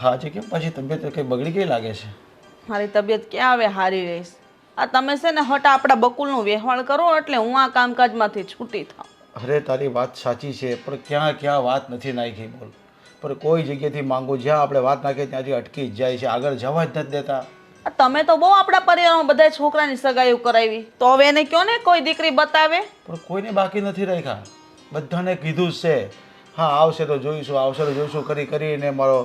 હા છે કેમ પછી તબિયત કંઈ બગડી ગઈ લાગે છે? મારી તબિયત ક્યાં હવે હારી રહીશ? આ તમે છે ને હટ આપણા બકુલનું વહેવાણ કરો એટલે હું આ કામકાજમાંથી છૂટી થાઉં. અરે તારી વાત સાચી છે પણ ક્યાં ક્યાં વાત નથી નાખી બોલ. પણ કોઈ જગ્યાએથી માંગો જ્યાં આપણે વાત નાખીએ ત્યાંથી અટકી જ જાય છે, આગળ જવા જ નથી દેતા. આ તમે તો બહુ આપણા પરિવારમાં બધા છોકરાની સગાઈઓ કરાવી, તો હવે એને કયો ને કોઈ દીકરી બતાવે. પણ કોઈને બાકી નથી રાખ્યા, બધાને કીધું જ છે. હા આવશે તો જોઈશું, આવશે તો જોઈશું કરીને મારો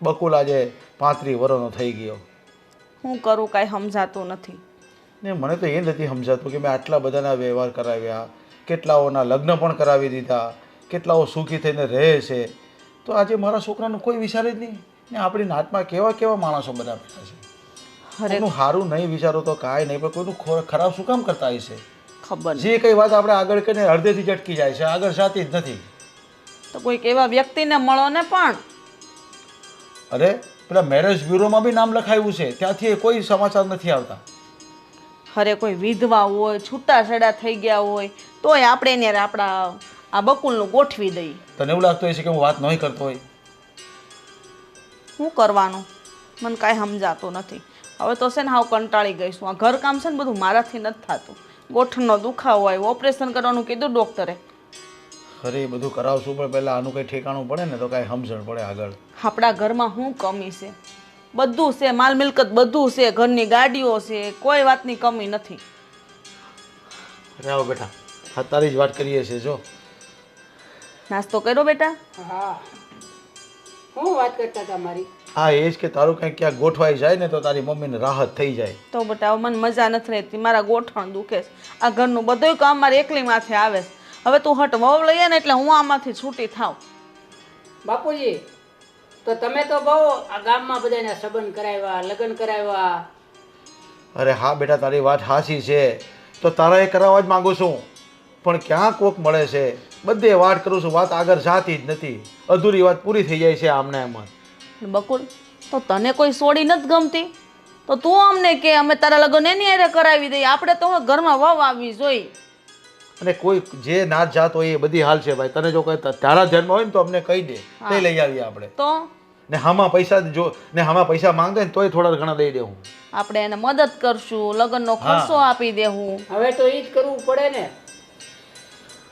બકુલ આજે 35 વર્ષનો થઈ ગયો. હું કરું કાંઈ સમજાતું નથી. ને મને તો એ નથી સમજાતું કે મેં આટલા બધાના વ્યવહાર કરાવ્યા, કેટલાઓના લગ્ન પણ કરાવી દીધા, કેટલાઓ સુખી થઈને રહે છે, તો આજે મારા છોકરાનું કોઈ વિચારે જ નહીં. ને આપણી નાતમાં કેવા કેવા માણસો બધા બેઠા છે. કોઈનું સારું નહીં વિચારો તો કાંઈ નહીં, પણ કોઈનું ખરાબ શું કામ કરતા હોય છે? ખબર નહીં. જે કંઈ વાત આપણે આગળ કરીને અડધેથી જ અટકી જાય છે, આગળ જાતી જ નથી. તો કોઈક એવા વ્યક્તિને મળો ને. પણ અરે પેલા મેરેજ બ્યુરોમાં બી નામ લખાયું છે, ત્યાંથી કોઈ સમાચાર નથી આવતા. અરે કોઈ વિધવા હોય, છૂટાછેડા થઈ ગયા હોય, તોય આપણે એને આપણા આ બકુલનું ગોઠવી દઈએ. તને એવું લાગતું હશે કે હું વાત નહીં કરતો હોય? શું કરવાનું મને કાંઈ સમજાતું નથી. હવે તો છે ને હાવ કંટાળી ગઈશું. આ ઘરકામ છે ને બધું મારાથી નથી થતું. ગોઠણનો દુખાવો હોય, ઓપરેશન કરવાનું કીધું ડૉક્ટરે. અરે એ બધું કરાવશું પણ પહેલાં આનું કંઈ ઠેકાણું પડે ને તો કાંઈ સમજણ પડે આગળ. આપણા ઘરમાં શું કમી છે? બધું છે, માલ મિલકત બધું છે, ઘરની ગાડીઓ છે, કોઈ વાતની કમી નથી. અરે આવો બેટા, હા તારી જ વાત કરીએ છીએ. જો નાસ્તો કર્યો બેટા? હા, હું વાત કરતા હતા મારી. હા એ જ કે તારું કંઈક ક્યાંક ગોઠવાઈ જાય ને તો તારી મમ્મીને રાહત થઈ જાય. તો બેટા હવે મને મજા નથી રહેતી, મારા ગોઠણ દુખે છે. આ ઘરનું બધું કામ મારે એકલી માથે આવે છે. હવે તું હટ વહુ લઈએ ને એટલે હું આમાંથી છૂટી થાવ. બાપુજી, તો તમે તો બહુ આ ગામમાં બધાને સંબંધ કરાવ્યા, લગ્ન કરાવ્યા. અરે હા બેટા તારી વાત સાચી છે, તો તારા એ કરાવવા જ માગું છું, પણ ક્યાં કોક મળે છે. બધે વાત કરું છું, વાત આગળ જાતી જ નથી. અધૂરી વાત પૂરી થઈ જાય છે આમને એમ જ. બકુલ, તો તને કોઈ સોડી નથી ગમતી તો તું અમને કે અમે તારા લગ્ન એની હારે કરાવી દઈએ. આપણે તો ઘરમાં વહુ આવવી જોઈએ. અને કોઈ જે નાત જાત હોય એ બધી હાલ છે ભાઈ. તને જો કોઈ તારા જન્મ હોય ને તો અમને કહી દે, તે લઈ આવીએ આપણે. તો ને હામાં પૈસા જો ને હામાં પૈસા માંગે ને તોય થોડા ઘણા દઈ દેવું. આપણે એને મદદ કરશું, લગ્નનો ખર્ચો આપી દેવું. હવે તો એ જ કરવું પડે ને.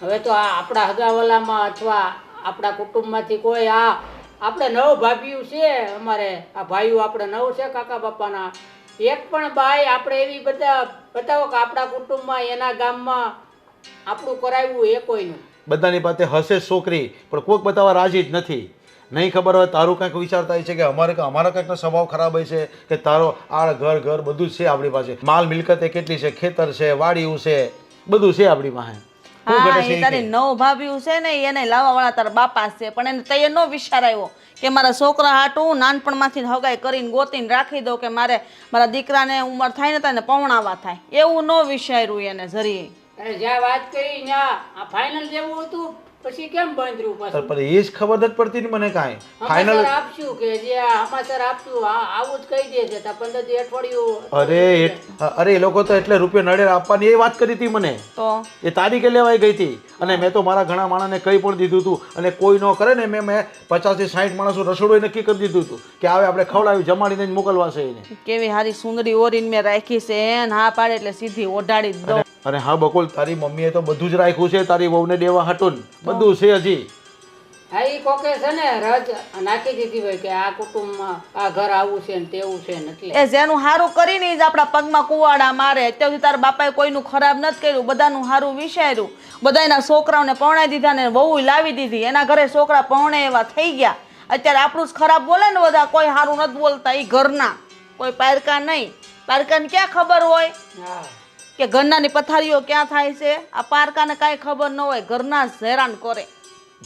હવે તો આ આપણા હગાવાલામાં અથવા આપણા કુટુંબમાંથી કોઈ આપણે 9 ભાભીઓ છે અમારે. આ ભાઈઓ આપણે 9 છે કાકા બાપાના. એક પણ બાઈ આપણે એવી બધા બતાવો કે આપણા કુટુંબમાં એના ગામમાં આપણું કરાવ્યું એ કોઈનું. બધાની પાસે હશે છોકરી પણ કોઈક બતાવવા રાજી જ નથી. નહીં ખબર હોય તારું કંઈક વિચારતા હોય છે કે અમારા કંઈકનો સ્વભાવ ખરાબ હોય છે કે તારો આ ઘર બધું જ છે આપણી પાસે. માલ મિલકત કેટલી છે, ખેતર છે, વાડીઓ છે, બધું છે આપણી પાસે. હા એ તારી 9 ભાભીઓ છે ને એને લાવવા વાળા તારા બાપા છે, પણ એને તૈયાર નો વિચાર આવ્યો કે મારા છોકરા હાટું નાનપણમાંથી હગાઈ કરીને ગોતીને રાખી દો કે મારા દીકરાને ઉંમર થાય ને તને પૌણાવા થાય. એવું નો વિચાર્યું એને જરી. અને જ્યાં વાત કરી ત્યાં આ ફાઇનલ જેવું હતું પછી કેમ બંધ રહ્યું પાછું? પણ એ જ ખબર નથી પડતી ને મને કાંઈ. સમાચાર આપશું કે જે સમાચાર આપશું આવું જ કહી દે છે. 15 દી અઠવાડિયું. અરે એ લોકો તો એટલે રૂપિયા નડે આપવાની એ વાત કરી હતી મને. તો એ તારીખે લેવાઈ ગઈ હતી અને મેં તો મારા ઘણા માણસને કહી પણ દીધું હતું. અને કોઈ ન કરે ને મેં 50 થી 60 માણસો રસોડું નક્કી કરી દીધું હતું કે હવે આપણે ખવડાવી જમાડીને જ મોકલવા છે એને. કેવી હારી સુંદરી ઓરીને મેં રાખી છે. હા પાડે એટલે સીધી ઓઢાડી જ દઉં. અને હા બકુલ, તારી મમ્મીએ તો બધું જ રાખ્યું છે તારી વહુને દેવા હાટું. બધું છે હજી. હા એ કોકે છે ને રજ નાખી દીધી હોય કે આ કુટુંબમાં આ ઘર આવું છે ને તેવું છે ને એટલે. એ જેનું હારું કરીને જ આપણા પગમાં કુવાડા મારે. અત્યાર સુધી તારા બાપાએ કોઈનું ખરાબ નથી કર્યું, બધાનું હારું વિચાર્યું. બધાના છોકરાઓને પરણાઈ દીધા ને વહુ લાવી દીધી. એના ઘરે છોકરા પરણે એવા થઈ ગયા. અત્યારે આપણું જ ખરાબ બોલે ને બધા, કોઈ હારું નથી બોલતા. એ ઘરના કોઈ પારકા નહીં. પારકાને ક્યાં ખબર હોય કે ઘરનાની પથારીઓ ક્યાં થાય છે? આ પારકાને કાંઈ ખબર ન હોય, ઘરના જ હેરાન કરે.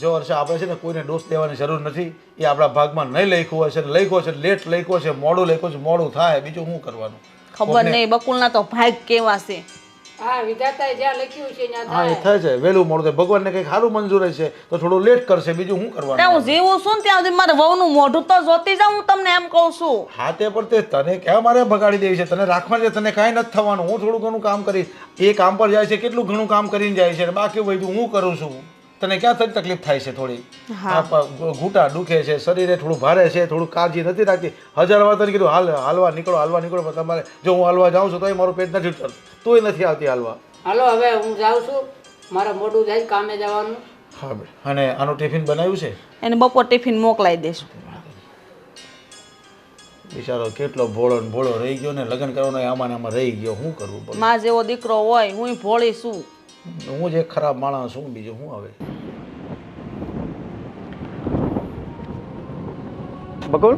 જો વર્ષે આપણે છે ને કોઈને દોષ દેવાની જરૂર નથી. એ આપણા ભાગમાં નહીં લખ્યું હોય છે, લખ્યો છે લેટ લખ્યો છે, મોડું લખ્યું છે, મોડું થાય. બીજું શું કરવાનું ખબર નહીં. બકુલના તો ભાગ કેવા છે. હા વિધાતાએ જ્યાં લખ્યું છે ત્યાં હા એ થાય છે. વહેલું મોડું થાય. ભગવાનને કંઈક સારું મંજૂર છે તો થોડું લેટ કરશે. બીજું શું કરવાનું? હું જીવું છું ને ત્યાં સુધી મારે વહુનું મોઢું તો જોતી જાઉં. હું તમને એમ કહું છું. હા તે પણ તે તને ક્યાં મારે બગાડી દેવી છે? તને રાખવા છે, તને કાંઈ નથી થવાનું. હું થોડું ઘણું કામ કરીશ. એ કામ પર જાય છે, કેટલું ઘણું કામ કરીને જાય છે, બાકી બધું હું કરું છું. તને ક્યાં તક તકલીફ થાય છે થોડી હા. ઘૂંટા દુખે છે શરીરે થોડું ભારે છે થોડું કાળજી નથી રાખતી 1000 વાર તને કીધું હાલવા નીકળો પણ તમારે જો હું હાલવા જાઉં છું તો મારું પેટ નથી ઉઠતું તોય નથી આવતી હાલવા. હાલો હવે હું જાઉં છું, મારે મોડું થાય કામે જવાનું. હા બેટા અને આનું ટિફિન બનાવ્યું છે? એને બપોર ટિફિન મોકલાવી દેશું. બિચારો કેટલો ભોળો ને ભોળો રહી ગયો ને લગ્ન કરવાનો આમાં ને આમાં રહી ગયો. શું કરવું બોલ? માં જેવો દીકરો હોય હું ભોળી છું. હું જ એક ખરાબ માણસ છું, બીજું શું હવે. બકુલ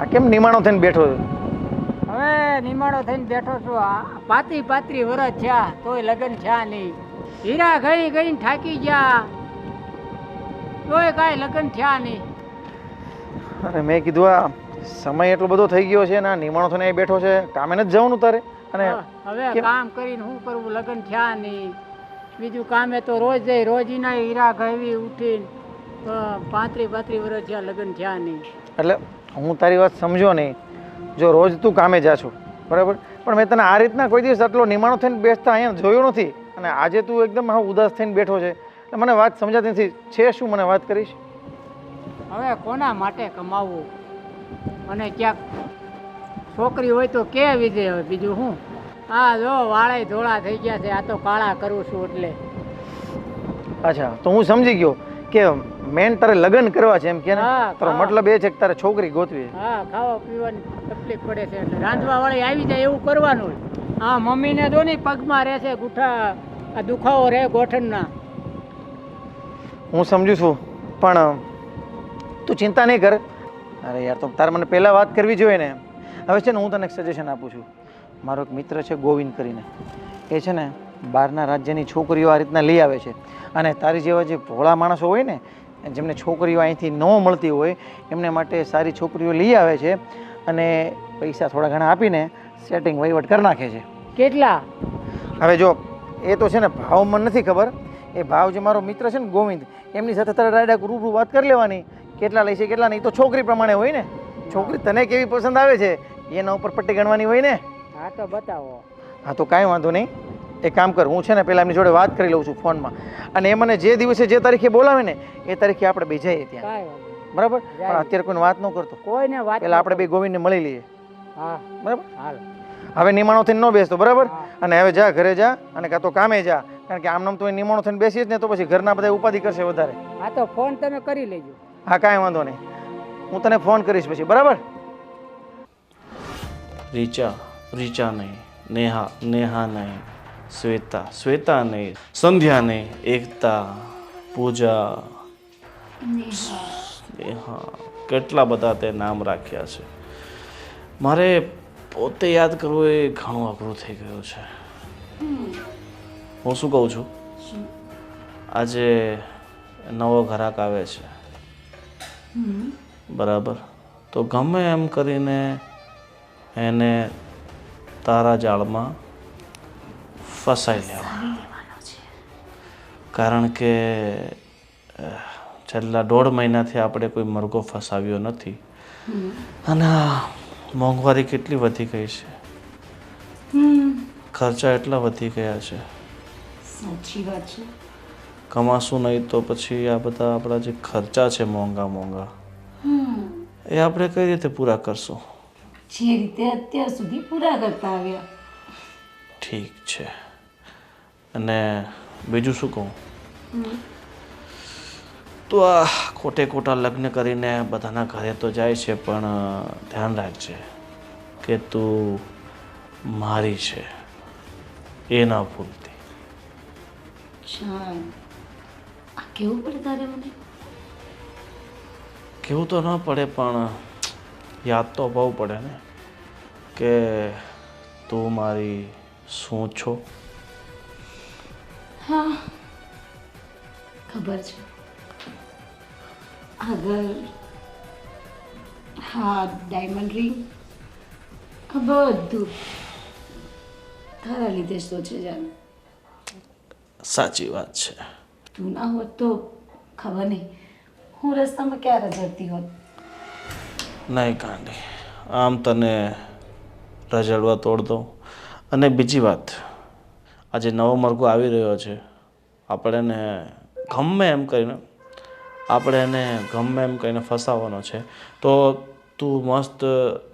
આ કેમ નિમાણો થઈને બેઠો છે? હવે નિમાણો થઈને બેઠો છું. આ 35 વર્ષ થયા તોય લગ્ન થયા નહીં. હીરા ગઈ ગઈને થાકી ગયા તોય કાંઈ લગ્ન થયા નહીં. અરે મેં કીધું આ સમય એટલો બધો થઈ ગયો છે ને આ નિમાણો થઈને અહીં બેઠો છે, કામે નથી જવાનું તારે? અને હવે કેમ? કામ કરીને શું કરવું, લગ્ન થયા નહીં. બીજું કામે તો રોજ જઈ રોજ ના હીરા ગવી ઉઠીને 35 વર્ષ થયા લગ્ન થયા નહીં. એટલે હું તારી વાત સમજો નહીં, જો રોજ તું કામે જા છો બરાબર, પણ મેં તને આ રીતના કોઈ દિવસ આટલો નિમાણો થઈને બેસતા અહીંયા જોયો નથી. અને આજે તું એકદમ હા ઉદાસ થઈને બેઠો છે એટલે મને વાત સમજાતી નથી. છે શું, મને વાત કરીશ? હવે કોના માટે કમાવવું, અને ક્યાંક છોકરી હોય તો કે વિજે. હવે બીજું શું, હા જો વાળે ધોળા થઈ ગયા છે, આ તો કાળા કરું છું એટલે. અચ્છા તો હું સમજી ગયો કે મેન તારે લગ્ન કરવા છે એમ કે ને? હા, તારો હા. મતલબ એ છે કે તારે છોકરી ગોતવી છે. હા ખાવા પીવાની તકલીફ પડે છે એટલે રાંધવા વાળી આવી જાય એવું કરવાનું. હા મમ્મીને જો ને પગમાં રહે છે ગુઠા, આ દુખાવો રહે ગોઠણના. હું સમજુ છું પણ તું ચિંતા નહીં કર. અરે યાર તો તારે મને પહેલાં વાત કરવી જોઈએ ને. હવે છે ને હું તને એક સજેશન આપું છું. મારો એક મિત્ર છે ગોવિંદ કરીને, એ છે ને બહારના રાજ્યની છોકરીઓ આ રીતના લઈ આવે છે અને તારી જેવા જે ભોળા માણસો હોય ને જેમને છોકરીઓ અહીંથી ન મળતી હોય એમને માટે સારી છોકરીઓ લઈ આવે છે અને પૈસા થોડા ઘણા આપીને સેટિંગ વહીવટ કરી નાખે છે. કેટલા? હવે જો એ તો છે ને ભાવ મને નથી ખબર, એ ભાવ જે મારો મિત્ર છે ને ગોવિંદ એમની સાથે તારે ડાયરેક્ટ રૂબરૂ વાત કરી લેવાની, કેટલા લે છે કેટલા નહીં. તો છોકરી પ્રમાણે હોય ને, છોકરી તને કેવી પસંદ આવે છે એના ઉપર પટ્ટી ગણવાની હોય ને. હા તો બતાવો. હા તો કાંઈ વાંધો નહીં, એક કામ કર, હું છે ને પહેલાં એમની જોડે વાત કરી લઉં છું ફોનમાં, અને એ મને જે દિવસે જે તારીખે બોલાવે ને એ તારીખે આપણે બે જઈએ ત્યાં, કાંઈ વાંધો નહીં. બરાબર? પણ અત્યારે કોઈને વાત ન કરતો, કોઈને વાત પહેલાં આપણે બે ગોવિંદને મળી લઈએ, હા બરાબર? હાલ. હવે નિમાણો થઈને ન બેસતો, બરાબર? હા. અને હવે જા ઘરે જા અને કાં તો કામે જા, કારણ કે આમ નામ તો એ નિમાણો થઈને બેસીશ ને તો પછી ઘરના બધા ઉપાધિ કરશે વધારે. હા તો ફોન તમે કરી લેજો. હા કાંઈ વાંધો નહીં, હું તને ફોન કરીશ પછી, બરાબર? રીચા રીચા નહીં, નેહા નેહા નહીં, શ્વેતા શ્વેતા નહીં, સંધ્યા નહીં, એકતા, પૂજા, નેહા, કેટલા બધા તે નામ રાખ્યા છે. મારે પોતે યાદ કરવું એ ઘણું અઘરું થઈ ગયું છે. હું શું કહું છું, આજે નવો ગ્રાહક આવે છે બરાબર, તો ગમે એમ કરીને એને તારા જાળમાં ફસાઈ લેવાનો, કારણ કે છેલ્લા 1.5 મહિનાથી આપણે કોઈ મરઘો ફસાવ્યો નથી અને આ મોંઘવારી કેટલી વધી ગઈ છે, ખર્ચા એટલા વધી ગયા છે. સાચી વાત છે. કમાશું નહીં તો પછી આ બધા આપણા જે ખર્ચા છે મોંઘા મોંઘા એ આપણે કઈ રીતે પૂરા કરશું? જે રીતે અત્યાર સુધી પૂરા કરતા આવ્યા. ઠીક છે. અને બીજું શું કહું, તું આ ખોટે ખોટા લગ્ન કરીને બધાના ઘરે તો જાય છે પણ ધ્યાન રાખજે કે તું મારી છે એ ના ભૂલતી. ચાલ આ કેવું પડે તારે મને? કેવું તો ન પડે પણ યાદ તો બહુ પડે ને કે તું મારી શું છો. હા ખબર છે. આગળ હા ડાયમંડ રિંગ આ બધું તારા લીધે જ તો છે જાન. સાચી વાત છે. તું ના હોત તો ખબર નહીં હું રસ્તામાં ક્યારે જતી હોત. નહીં કાંડી, આમ તને રજડવા તોડ દઉં. અને બીજી વાત, આજે નવો મરઘો આવી રહ્યો છે, આપણે એને ગમે એમ કરીને આપણે એને ગમે એમ કરીને ફસાવવાનો છે. તો તું મસ્ત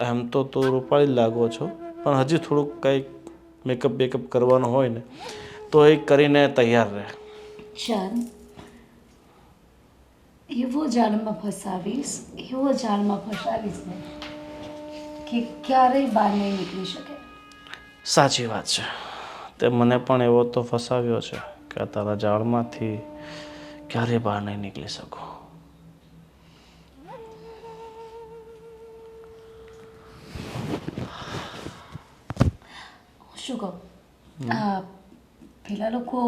એમ તો તું રૂપાળી જ લાગો છો, પણ હજી થોડુંક કંઈક મેકઅપ કરવાનો હોય ને તો એ કરીને તૈયાર રહે. જાન એવો જાળમાં ફસાવીશ ને કે ક્યારેય બહાર નહીં નીકળી શકે. સાચી વાત છે. તે મને પણ એવો તો ફસાવ્યો છે કે આ તારા જાળમાંથી ક્યારેય બહાર નહીં નીકળી શકો. શું કહું, આ પેલા લોકો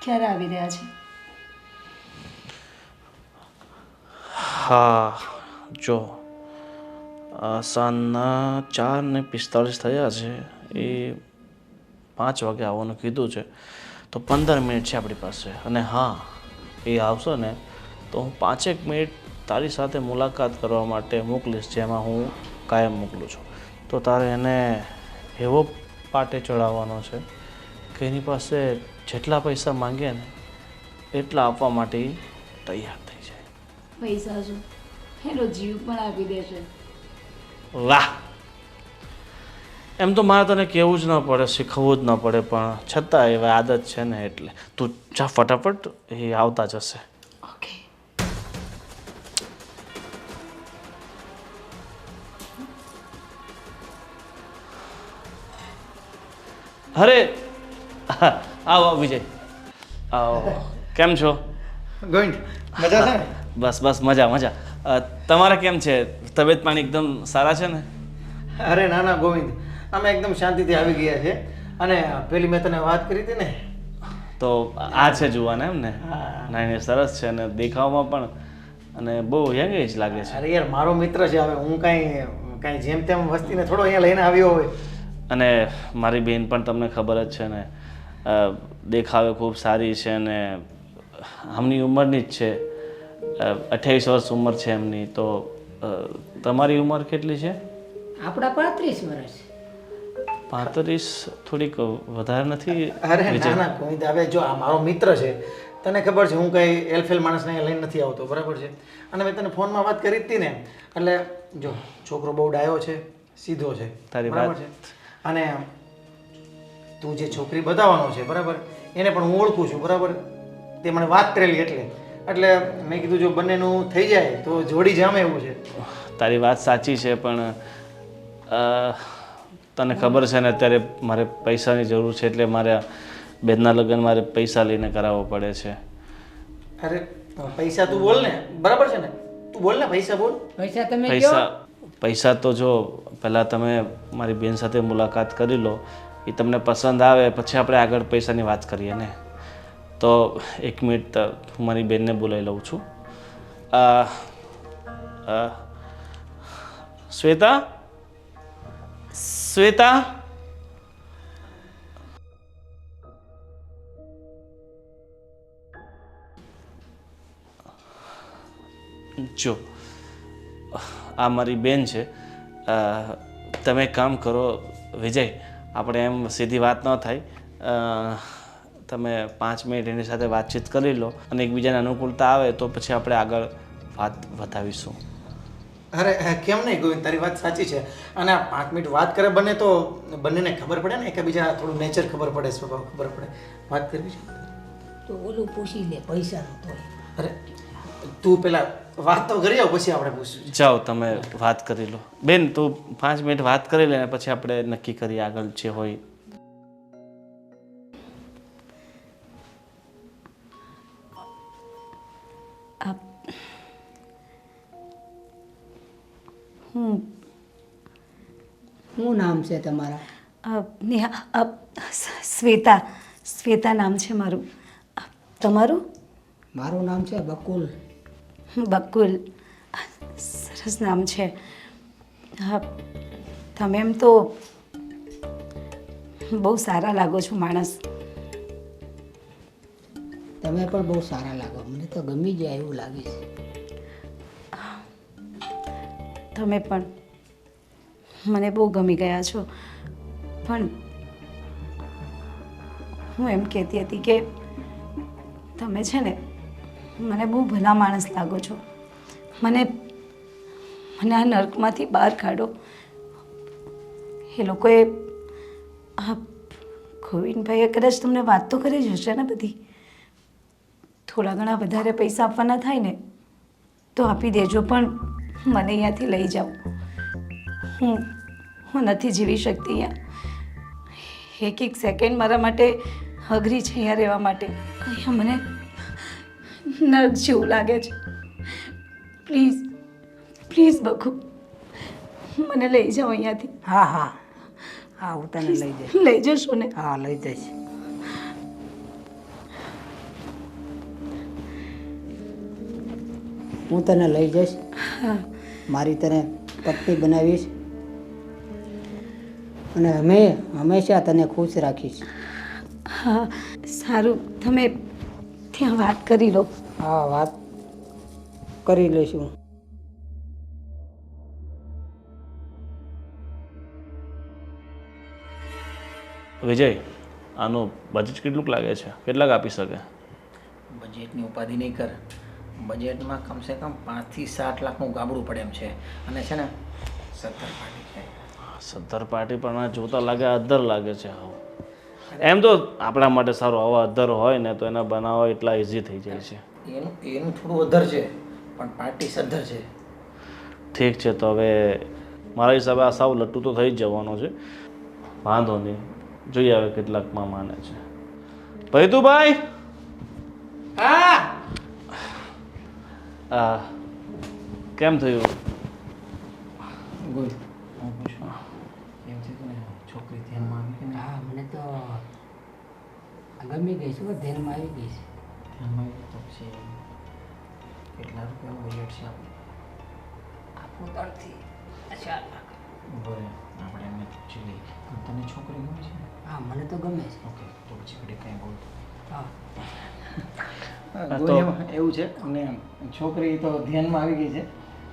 ક્યારે આવી રહ્યા છે? હા જો સાંજના 4:45 થયા છે. એ 5 વાગે આવવાનું કીધું છે, તો 15 મિનિટ છે આપણી પાસે. અને હા, એ આવશે ને તો હું 5 મિનિટ તારી સાથે મુલાકાત કરવા માટે મોકલીશ, જેમાં હું કાયમ મોકલું છું. તો તારે એને એવો પાટે ચડાવવાનો છે કે એની પાસે જેટલા પૈસા માંગે ને એટલા આપવા માટે ઈ તૈયાર થઈ જાય. પૈસા શું, એનો જીવ પણ આપી દેશે. વાહ! એમ તો મારે તને કહેવું જ ન પડે, શીખવવું જ ન પડે, પણ છતાં એવા આદત છે ને એટલે તું જા ફટાફટ, એ આવતા જશે. ઓકે. અરે આવો વિજય, આવો. કેમ છો? ગોવિંદ, મજા છે ને? બસ બસ મજા. તમારે કેમ છે? તબિયત પાણી એકદમ સારા છે ને? અરે ના ના ગોવિંદ, અમે એકદમ શાંતિથી આવી ગયા છે. અને પેલી મેં તને વાત કરી હતી ને, તો આ છે જુવાન એમ ને? ના એને સરસ છે અને દેખાવમાં પણ, અને બહુ યંગ એજ લાગે છે. અરે યાર મારો મિત્ર છે. હવે હું કાંઈ જેમ તેમ વસ્તીને થોડો અહીંયા લઈને આવ્યો હોય. અને મારી બેન પણ તમને ખબર જ છે ને, દેખાવે ખૂબ સારી છે અને આમની ઉંમરની જ છે. 28 વર્ષ ઉંમર છે એમની. તો તમારી ઉંમર કેટલી છે? આપણા 35 વર્ષ. 35 થોડીક વધારે નથી? અરે ના ના ગોવિંદ, હવે જો આ મારો મિત્ર છે, તને ખબર છે હું કંઈ એલફેલ માણસને અહીંયા લઈને નથી આવતો, બરાબર છે? અને મેં તને ફોનમાં વાત કરી હતી ને, એટલે જો છોકરો બહુ ડાયો છે, સીધો છે, તારી બરાબર વાત. છે? અને તું જે છોકરી બતાવવાનો છે, બરાબર, એને પણ હું ઓળખું છું, બરાબર? તે મને વાત કરેલી એટલે મેં કીધું જો બંનેનું થઈ જાય તો જોડી જામે એવું છે. તારી વાત સાચી છે, પણ તને ખબર છે ને અત્યારે મારે પૈસાની જરૂર છે, એટલે મારે બેનના લગ્ન મારે પૈસા લઈને કરાવવો પડે છે. અરે પૈસા તું બોલ ને, બરાબર છે ને? તું બોલ ને, પૈસા બોલ. પૈસા તમે કયો? પૈસા તો જો પહેલાં તમે મારી બેન સાથે મુલાકાત કરી લો, એ તમને પસંદ આવે પછી આપણે આગળ પૈસાની વાત કરીએ ને. તો 1 મિનિટ હું મારી બેનને બોલાવી લઉં છું. શ્વેતા, જો આ મારી બેન છે. તમે એક કામ કરો વિજય, આપણે એમ સીધી વાત ન થાય. તમે 5 મિનિટ એની સાથે વાતચીત કરી લો અને એકબીજાને અનુકૂળતા આવે તો પછી આપણે આગળ વાત વધાવીશું. અરે કેમ નહીં ગોવિંદ, તારી વાત સાચી છે. અને 5 મિનિટ વાત કરે બંને તો બંનેને ખબર પડે ને, એકબીજા થોડું નેચર ખબર પડે, સ્વભાવ ખબર પડે. વાત કરવી છે તો ઓલું પૂછી લે પૈસાનું તો. અરે તું પેલા વાત તો કરી આવ, પછી આપણે પૂછશું. જાઓ તમે વાત કરી લો. બેન તું 5 મિનિટ વાત કરી લે ને પછી આપણે નક્કી કરીએ આગળ જે હોય. શું નામ છે તમારા? નેહા, શ્વેતા નામ છે મારું. તમારું? મારું નામ છે બકુલ. બકુલ, સરસ નામ છે. હા, તમે એમ તો બહુ સારા લાગો છો માણસ. તમે પણ બહુ સારા લાગો, મને તો ગમી જાય એવું લાગે છે. તમે પણ મને બહુ ગમી ગયા છો. પણ હું એમ કહેતી હતી કે તમે છે ને મને બહુ ભલા માણસ લાગો છો. મને આ નર્કમાંથી બહાર કાઢો. એ લોકોએ આ ગોવિંદભાઈએ કદાચ તમને વાત તો કરી જ હશે ને બધી. થોડા ઘણા વધારે પૈસા આપવાના થાય ને તો આપી દેજો, પણ મને અહીંયાથી લઈ જાઓ. હું નથી જીવી શકતી અહીંયા. એક સેકન્ડ મારા માટે અઘરી છે અહીંયા રહેવા માટે. અહીંયા મને નર્ક જેવું લાગે છે. પ્લીઝ પ્લીઝ બકુ, મને લઈ જાઓ અહીંયાથી. હા હા હા, હું તને લઈ જઈશ. લઈ જશો ને? હા, લઈ જઈશ. હું તને લઈ જઈશ, હા મારી તને પત્ની બનાવીશ અને હંમેશા તને ખુશ રાખીશ. હા સારું, તમે ત્યાં વાત કરી લો. હા, વાત કરી લઈશું. વિજય, આનું બજેટ કેટલું લાગે છે? કેટલાક આપી શકે? બજેટની ઉપાધિ નહીં કર. બજેટમાં કમસે કમ 5 થી 7 લાખનું ગાબડું પડે એમ છે. અને છે ને 70 પાર્ટી છે. 70 પાર્ટી પણ આ જોતા લાગે અધર લાગે છે. એમ તો આપણા માટે સારું, આવા અધર હોય ને તો એના બનાવવા એટલા ઇઝી થઈ જાય છે. એનું થોડું અધર છે, પણ પાર્ટી સદ્ધર છે. ઠીક છે, તો હવે મારા હિસાબે આ સાવ લટ્ટુ તો થઈ જ જવાનો છે. વાંધો નહીં, જોઈએ હવે કેટલાકમાં માને છે. ભૈતુભાઈ, હા, કેમ થયું? ગોલ હું પૂછું એમ છે કે છોકરી ધ્યાનમાં આવી કે હા, મને તો ગમી ગઈ છે, ધ્યાનમાં આવી ગઈ છે. ધ્યાનમાં આવી તો પછી કેટલા રૂપિયાનું બજેટ છે આપણું? આપણું 3 થી 4 લાખ. બરાબર, આપણે એમને પૂછી લઈએ. તને છોકરી ગમે છે? હા, મને તો ગમે છે. ઓકે, તો પછી આપણે કંઈ બોલતો. હા, એવું છે અને છોકરી તો ધ્યાનમાં આવી ગઈ છે.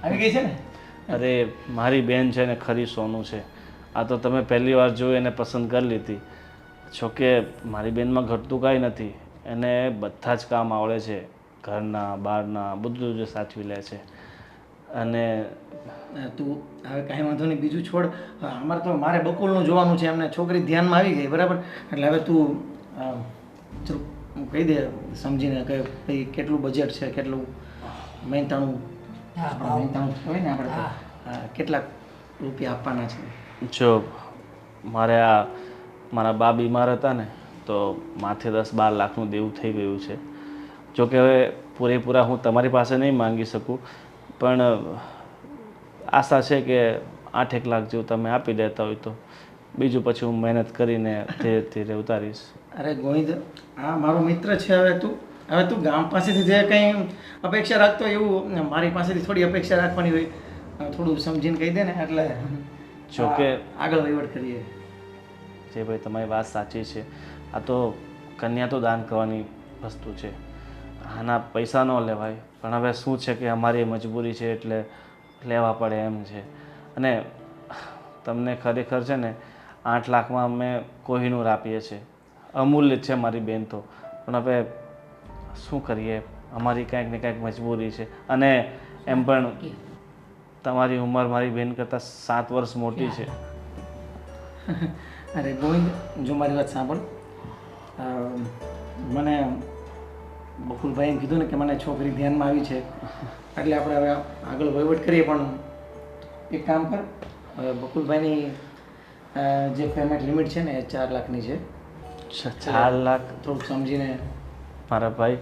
આવી ગઈ છે ને? અરે મારી બેન છે ને ખરી સોનું છે. આ તો તમે પહેલી વાર જોઈ એને પસંદ કરી લીધી. જોકે મારી બેનમાં ઘટતું કાંઈ નથી. એને બધા જ કામ આવડે છે, ઘરના બહારના બધું જ સાચવી લે છે. અને તું હવે કાંઈ વાંધો નહીં, બીજું છોડ. અમારે તો મારે બકુલનું જોવાનું છે. એમને છોકરી ધ્યાનમાં આવી ગઈ, બરાબર? એટલે હવે તું ચલો કહી દે સમજીને કે ભાઈ કેટલું બજેટ છે, કેટલું મહેનતાણું મહેનતાણું હોય ને આપણે તો. કેટલાક રૂપિયા આપવાના છે? જો મારે મારા બા બીમાર હતા ને તો માથે 10-12 લાખનું દેવું થઈ ગયું છે. જોકે હવે પૂરેપૂરા હું તમારી પાસે નહીં માંગી શકું, પણ આશા છે કે 8-1 લાખ જેવું તમે આપી દેતા હોય તો બીજું પછી હું મહેનત કરીને ધીરે ધીરે ઉતારીશ. અરે ગોવિંદ, આ મારો મિત્ર છે. હવે તું ગામ પાસેથી જે કંઈ અપેક્ષા રાખતો હોય એવું મારી પાસેથી થોડી અપેક્ષા રાખવાની હોય. થોડું સમજીને કહી દે ને, એટલે જોકે આગળ વહીવટ કરીએ. જે ભાઈ તમારી વાત સાચી છે. આ તો કન્યા તો દાન કરવાની વસ્તુ છે, આના પૈસા ન લેવાય. પણ હવે શું છે કે અમારી મજબૂરી છે એટલે લેવા પડે એમ છે. અને તમને ખરેખર છે ને 8 લાખમાં અમે કોહિનૂર આપીએ છીએ. અમૂલ્ય છે મારી બેન તો, પણ હવે શું કરીએ, અમારી કાંઈક ને કાંઈક મજબૂરી છે. અને એમ પણ તમારી ઉંમર મારી બેન કરતાં 7 વર્ષ મોટી છે. અરે ગોવિંદ, જો મારી વાત સાંભળ. મને બકુલભાઈ એમ કીધું ને કે મને છોકરી ધ્યાનમાં આવી છે, એટલે આપણે હવે આગળ વહીવટ કરીએ. પણ એક કામ કર, બકુલભાઈની જે પેમેન્ટ લિમિટ છે ને એ 4 લાખની છે. 4 લાખ? થોડુંક સમજીને. મારા ભાઈ,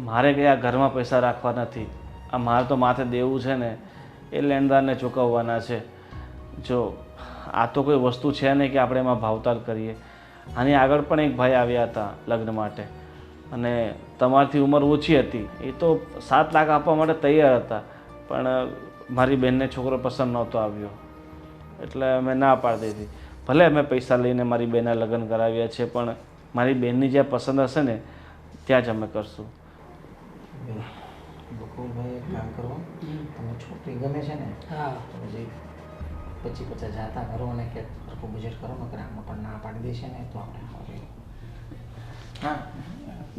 મારે કંઈ આ ઘરમાં પૈસા રાખવા નથી. આ મારે તો માથે દેવું છે ને એ લેણદારને ચૂકવવાના છે. જો આ તો કોઈ વસ્તુ છે નહીં કે આપણે એમાં ભાવતાલ કરીએ. આની આગળ પણ એક ભાઈ આવ્યા હતા લગ્ન માટે, અને તમારથી ઉંમર ઓછી હતી. એ તો 7 લાખ આપવા માટે તૈયાર હતા, પણ મારી બહેનને છોકરો પસંદ નહોતો આવ્યો એટલે અમે ના પાડી દીધી. ભલે અમે પૈસા લઈને મારી બહેનના લગ્ન કરાવ્યા છે, પણ મારી બહેનની જ્યાં પસંદ હશે ને ત્યાં જ અમે કરશું. બકુલભાઈ એક કામ કરો, તમને છોકરી ગમે છે ને હા, તો પછી 25-50 જાતા કરો અને કે સરખું બજેટ કરો. નકર આમાં પણ ના પાડી દેશે ને તો આપણે હા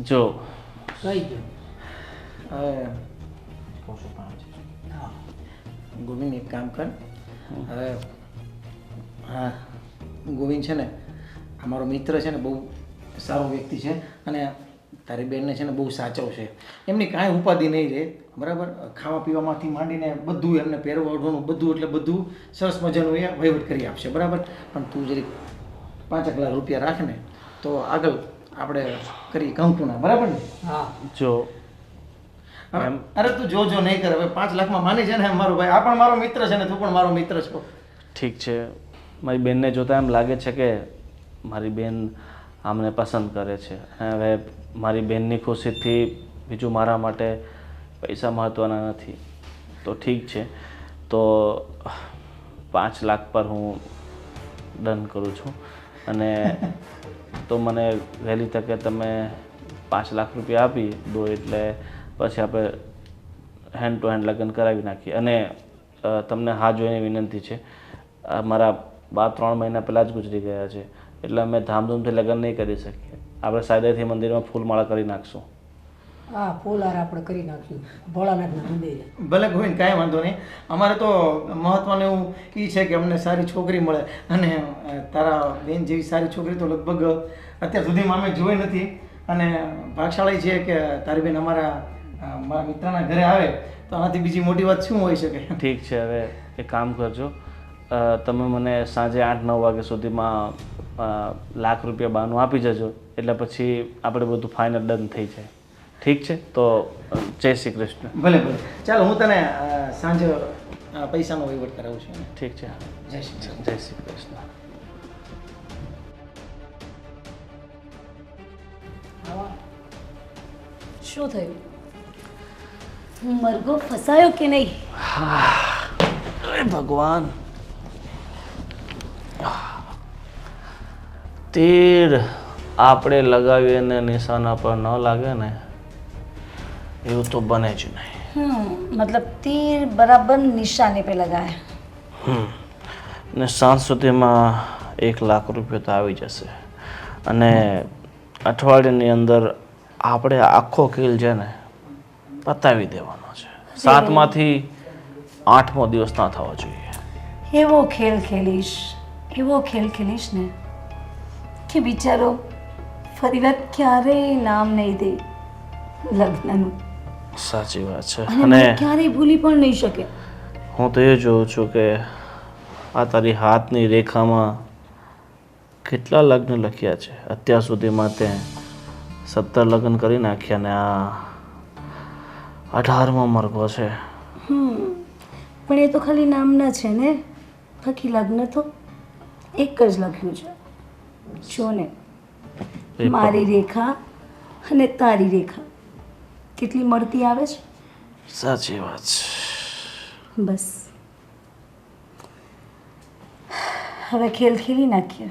જો કહી દો. હવે કહું છું હા. ગોવિંદ એક કામ કર હવે હા ગોવિંદ છે ને અમારો મિત્ર છે ને બહુ સારો વ્યક્તિ છે અને તારી બેનને છે ને બહુ સાચવશે એમની કાંઈ ઉપાધિ નહીં રહે બરાબર ખાવા પીવામાંથી માંડીને બધું એમને પહેરવા ઓઢવાનું બધું એટલે બધું સરસ મજાનું એ વહીવટ કરી આપશે બરાબર પણ તું જરીક 5 લાખ રૂપિયા રાખ ને તો આગળ આપણે કરી કંકુના બરાબર ને હા. જો હવે અરે તું જો નહીં કર હવે 5 લાખમાં માની છે ને મારો ભાઈ આ પણ મારો મિત્ર છે ને તું પણ મારો મિત્ર છો ઠીક છે મારી બેનને જોતાં એમ લાગે છે કે મારી બેન આમને પસંદ કરે છે અને હવે મારી બેનની ખુશીથી બીજું મારા માટે પૈસા મહત્ત્વના નથી તો ઠીક છે તો 5 લાખ પર હું ડન કરું છું અને તો મને વહેલી તકે તમે 5 લાખ રૂપિયા આપી દો એટલે પછી આપણે હેન્ડ ટુ હેન્ડ લગ્ન કરાવી નાખીએ અને તમને હા જોઈને વિનંતી છે મારા બા 3 મહિના પહેલાં જ ગુજરી ગયા છે એટલે અમે ધામધૂમથી લગ્ન નહીં કરી શકીએ આપણે સાયદાથી મંદિરમાં ફૂલમાળા કરી નાખશું હા, ફૂલહાર આપણે કરી નાખ્યું ભોળાનાથના મંદિરે. ભલે ગોવિંદ કાંઈ વાંધો નહીં અમારે તો મહત્વનું એવું એ છે કે અમને સારી છોકરી મળે અને તારા બેન જેવી સારી છોકરી તો લગભગ અત્યાર સુધીમાં અમે જોઈ નથી અને ભાગશાળી છે કે તારી બેન મારા મિત્રના ઘરે આવે તો આનાથી બીજી મોટી વાત શું હોઈ શકે ઠીક છે હવે એક કામ કરજો તમે મને સાંજે 8-9 વાગ્યા સુધીમાં લાખ રૂપિયા બાનું આપી જજો એટલે પછી આપણે બધું ફાઇનલ ડન થઈ જાય ઠીક છે તો જય શ્રી કૃષ્ણ ભલે ભલે ચાલો હું તને સાંજે પૈસાનો વહીવટ કરાવું છું ઠીક છે જય શ્રી કૃષ્ણ. જય શ્રી કૃષ્ણ શું થયું મરઘો ફસાયો કે નહીં અરે ભગવાન તીર આપણે લગાવીએ ને નિશાના પર ન લાગે ને એવું તો બને જ નહીં મતલબ તીર બરાબર નિશાને पे लगाया ને સાંજ સુધીમાં 1 લાખ રૂપિયા તો આવી જશે અને અઠવાડિયાની અંદર આપણે આખો કિલ છે ને પતાવી દેવાનો છે 7માંથી 8મો દિવસ ના થવો જોઈએ એવો ખેલ ખેલીશ ને કે બિચારો ફરી વાર ક્યારેય નામ નહીં દે લગ્નનું સાચી વાત છે અને અને મને ક્યારેય ભૂલી પણ નહીં શકે હું તો એ જોઉં છું કે આ તારી હાથની રેખામાં કેટલા લગ્ન લખ્યા છે અત્યાર સુધીમાં તે 17 લગ્ન કરી નાખ્યા ને આ 18મો મરઘો છે પણ એ તો ખાલી નામના છે ને બાકી લગ્ન તો એક જ લખ્યું છે જો ને એ મારી રેખા અને તારી રેખા કેટલી મળતી આવે છે સાચી વાત છે બસ હવે ખેલ ખેલી નાખીએ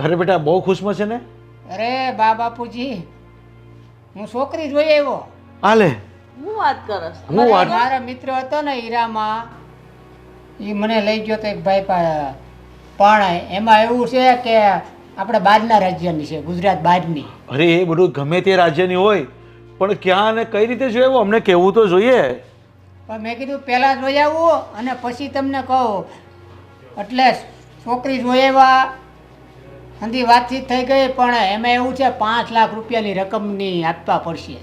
અરે બેટા બહુ ખુશમાં છે ને અરે બા બાપુજી હું છોકરી જોઈ આવ્યો. હાલે હું વાત કરસ મારો મિત્ર હતો ને હીરામાં એ મને લઈ ગયો તો એક ભાઈ પાસે પણ એમાં એવું છે કે આપણે બહારના રાજ્યની છે, ગુજરાત બહારની. અરે એ બધું ગમે તે રાજ્યની હોય પણ ક્યાં અને કઈ રીતે જોયું અમને કહેવું તો જોઈએ. પણ મેં કીધું પહેલાં જોઈ આવું અને પછી તમને કહું. એટલે છોકરી જોઈ આવ્યા હંધી વાતચીત થઈ ગઈ પણ એમાં એવું છે 5 લાખ રૂપિયાની રકમની આપવા પડશે.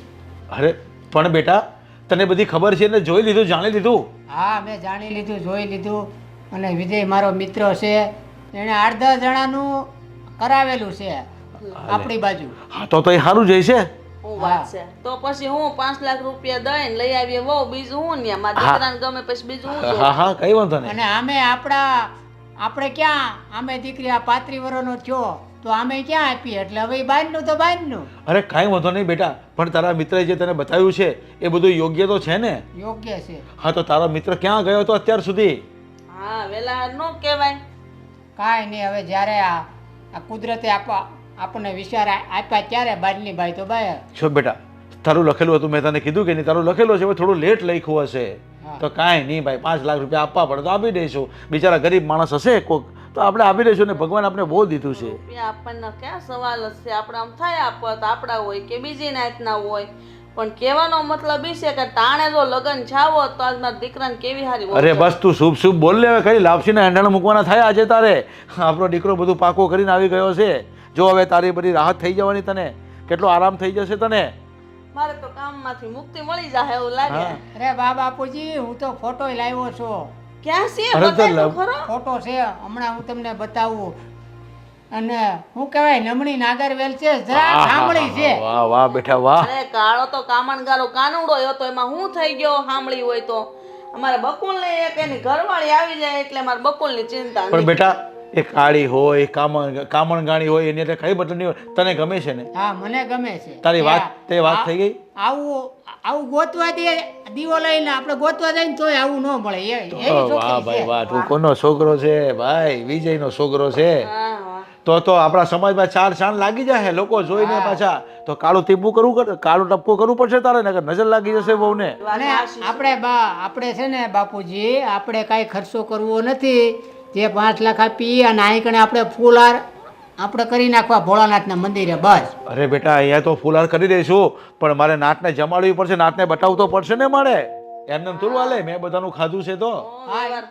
અરે પણ બેટા તને બધી ખબર છે ને જોઈ લીધું જાણી લીધું. હા, મેં જાણી લીધું, જોઈ લીધું. અને વિજય મારો મિત્ર છે એણે 8-10 જણાનું કરાવેલું છે આપણી બાજુ. હા તો એ સારું જાય છે. હું વાત છે તો પછી હું 5 લાખ રૂપિયા દઈને લઈ આવીએ વહુ બીજું હું ને મારા દીકરાને ગમે પછી બીજું હું જોઉં? હા હા કઈ વાંધો નહીં. અને આમે આપણે ક્યાં આમે દીકરી આ 35 વર્ષનો થયો તો આમે ક્યાં આપીએ એટલે હવે બહારનું તો બહારનું. અરે કાંઈ વાંધો નહીં બેટા પણ તારા મિત્રએ જે તને બતાવ્યું છે એ બધું યોગ્ય તો છે ને. યોગ્ય છે. હા તો તારો મિત્ર ક્યાં ગયો હતો અત્યાર સુધી? હા વેલા નો કહેવાય. કાંઈ નહીં, હવે જ્યારે આ કુદરતે આપણને વિચાર આપ્યા ત્યારે બહારની બાઈ તો બહાર. જો બેટા તારું લખેલું હતું મેં તને કીધું કે નહીં તારું લખેલું છે હવે થોડું લેટ લખ્યું હશે હા. તો કાંઈ નહીં ભાઈ 5 લાખ રૂપિયા આપવા પડે તો આપી દઈશું. બિચારા ગરીબ માણસ હશે કોઈક તો આપણે આપી દઈશું ને ભગવાન આપણે બહુ દીધું છે. રૂપિયા આપણને ક્યાં સવાલ જ છે, આપણે આમ થાય આપત આપણા હોય કે બીજી નાતના હોય, પણ કહેવાનો મતલબ એ છે કે ટાણે જો લગન છાવો તો આજ મારા દીકરાને કેવી હારી હોય. અરે બસ તું શુભ શુભ બોલ લે, હવે કઈ લાપસીને એંધાણ મૂકવાના થાય આજે તારે. આપણો દીકરો બધું પાકો કરીને આવી ગયો છે. જો હવે તારી બધી રાહત થઈ જવાની, તને કેટલો આરામ થઈ જશે તને. મારે તો કામમાંથી મુક્તિ મળી જાય એવું લાગે. હા. અરે બા બાપુજી, હું તો ફોટો લાવ્યો છું. ક્યાં છે અરે તો બતાય તો લવ- ખરો. ફોટો છે, હમણાં હું તમને બતાવું. અને શું કહેવાય, નમણી નાગરવેલ છે, જરા સાંભળી છે. વાહ વાહ બેટા વાહ. અરે કાળો તો કામણગારો કાનુડો હતો, એમાં હું થઈ ગયો સાંભળી હોય તો. અમારે બકુલને એક એની ઘરવાળી આવી જાય એટલે મારે બકુલની ચિંતા પણ નહીં. બેટા એ કાળી હોય કામણગાણી હોય એની એટલે કઈ બદલ નહીં હોય. તને ગમે છે ને? હા, મને ગમે છે. તારી વાત તે વાત થઈ ગઈ. આવું આવું ગોતવા દે, દીવો લઈને આપણે ગોતવા જાય ને તોય આવું ન મળે. એવી વાહ છોકરી ભાઈ છે. વાહ, તું કોનો છોકરો છે ભાઈ? વિજયનો છોકરો છે. હા, હા. તો આપણા સમાજમાં ચાર ચાંદ લાગી જાય લોકો જોઈને પાછા. તો કાળું ટીપું કરવું કાળું ટપકું કરવું પડશે તારે, નકર નજર લાગી જશે બહુને. અને આપણે છે ને બાપુજી, આપણે કાંઈ ખર્ચો કરવો નથી. જે 5 લાખ આપી અને આઈકણે આપણે ફૂલહાર આપણે કરી નાખવા ભોળાનાથના મંદિરે, બસ. અરે બેટા અહીંયા તો ફૂલહાર કરી દઈશું, પણ મારે નાતને જમાડવી પડશે, નાતને બતાવવું તો પડશે ને મારે. એમને થોડું હાલે, મેં બધાનું ખાધું છે તો. હા,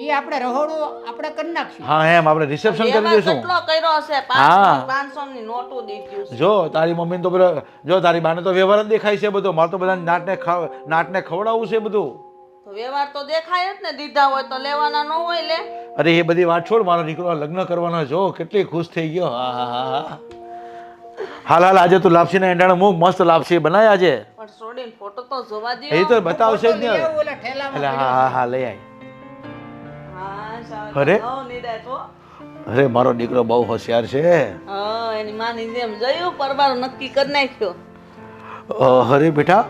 એ આપણે રહોડું આપણે કરી નાખશું. હા એમ આપણે રિસેપ્શન કરી વ્યવહાર દઈશું. કેટલો કર્યો હશે? હા. 500 ની નોટો દીધી છે. જો તારી મમ્મીને તો પેલો, જો તારી બાને તો વ્યવહાર જ દેખાય છે બધો. મારે તો બધા નાટને ખવડાવવું છે બધું. તો વ્યવહાર તો દેખાય જ ને, દીધા હોય તો લેવાના ન હોય લે. અરે એ બધી વાત છોડ, મારો દીકરો લગ્ન કરવાનો. જો કેટલી ખુશ થઈ ગયો. હા હા હા હા. હાલ હાલ આજે તું લાપસીના એંડાણે મૂક, મસ્ત લાપસી બનાય આજે. પણ છોડીને ફોટો તો જોવા દો. એ તો બતાવશે જ ને. એવું ઓલા ઠેલામાં એટલે હા હા હા લઈ આવી. હા, સારું. અરે. હો, નિરાંત હો. અરે મારો દીકરો બહુ હોશિયાર છે. હા, એની માની જેમ જોયું, પરબારો નક્કી કરી નાખ્યો. અરે બેટા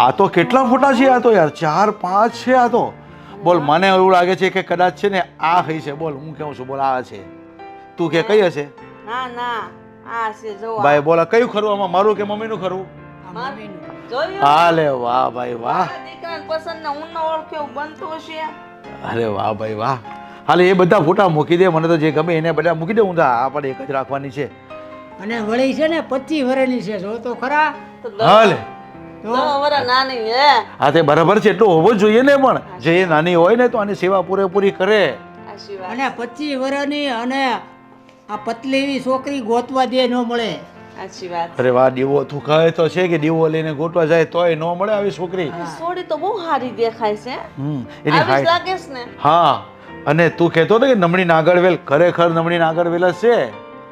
આ તો કેટલા ફોટા છે? આ તો યાર 4 5 છે આ તો. બોલ મને એવું લાગે છે કે કદાચ છે ને આ કઈ છે. બોલ હું કેવું છું, બોલ આ છે. તું કે કઈ હશે? ના ના, આ છે જો. ભાઈ બોલ આ કયું ખરું આમાં, મારું કે મમ્મીનું ખરું? આ મમ્મીનું. જોયું? હા લે વાહ ભાઈ વાહ. મારા દીકરાને પસંદ ને હું ન ઓળખ્યો એવું બનતું હશે. અરે વાહ ભાઈ વાહ. હાલે એ બધા ફોટા મૂકી દે, મને તો જે ગમે એને બધા મૂકી દે. હું તો આ પણ એક જ રાખવાની છે. અને વળી છે ને 25 વર્ષની છે, જો તો ખરા. તો હાલે 10 વર્ષ નાની હે. હા તે બરાબર છે, એટલું હોવું જ જોઈએ ને. પણ જે એ નાની હોય ને તો આની સેવા પૂરેપૂરી કરે. આશીર્વાદ. અને 25 વર્ષની અને આ પતલી એવી છોકરી ગોતવા દે ન મળે. આશીર્વાદ. અરે વાહ, દીવો તું કહે તો છે કે દીવો લઈને ગોતવા જાય તોય ન મળે આવી છોકરી. સોડી તો બહુ સારી દેખાય છે. એની આવી જ હાઈટ. લાગે છે ને. હા અને તું કહેતો ને કે નમણી નાગરવેલ, ખરેખર નમણી નાગરવેલ જ છે.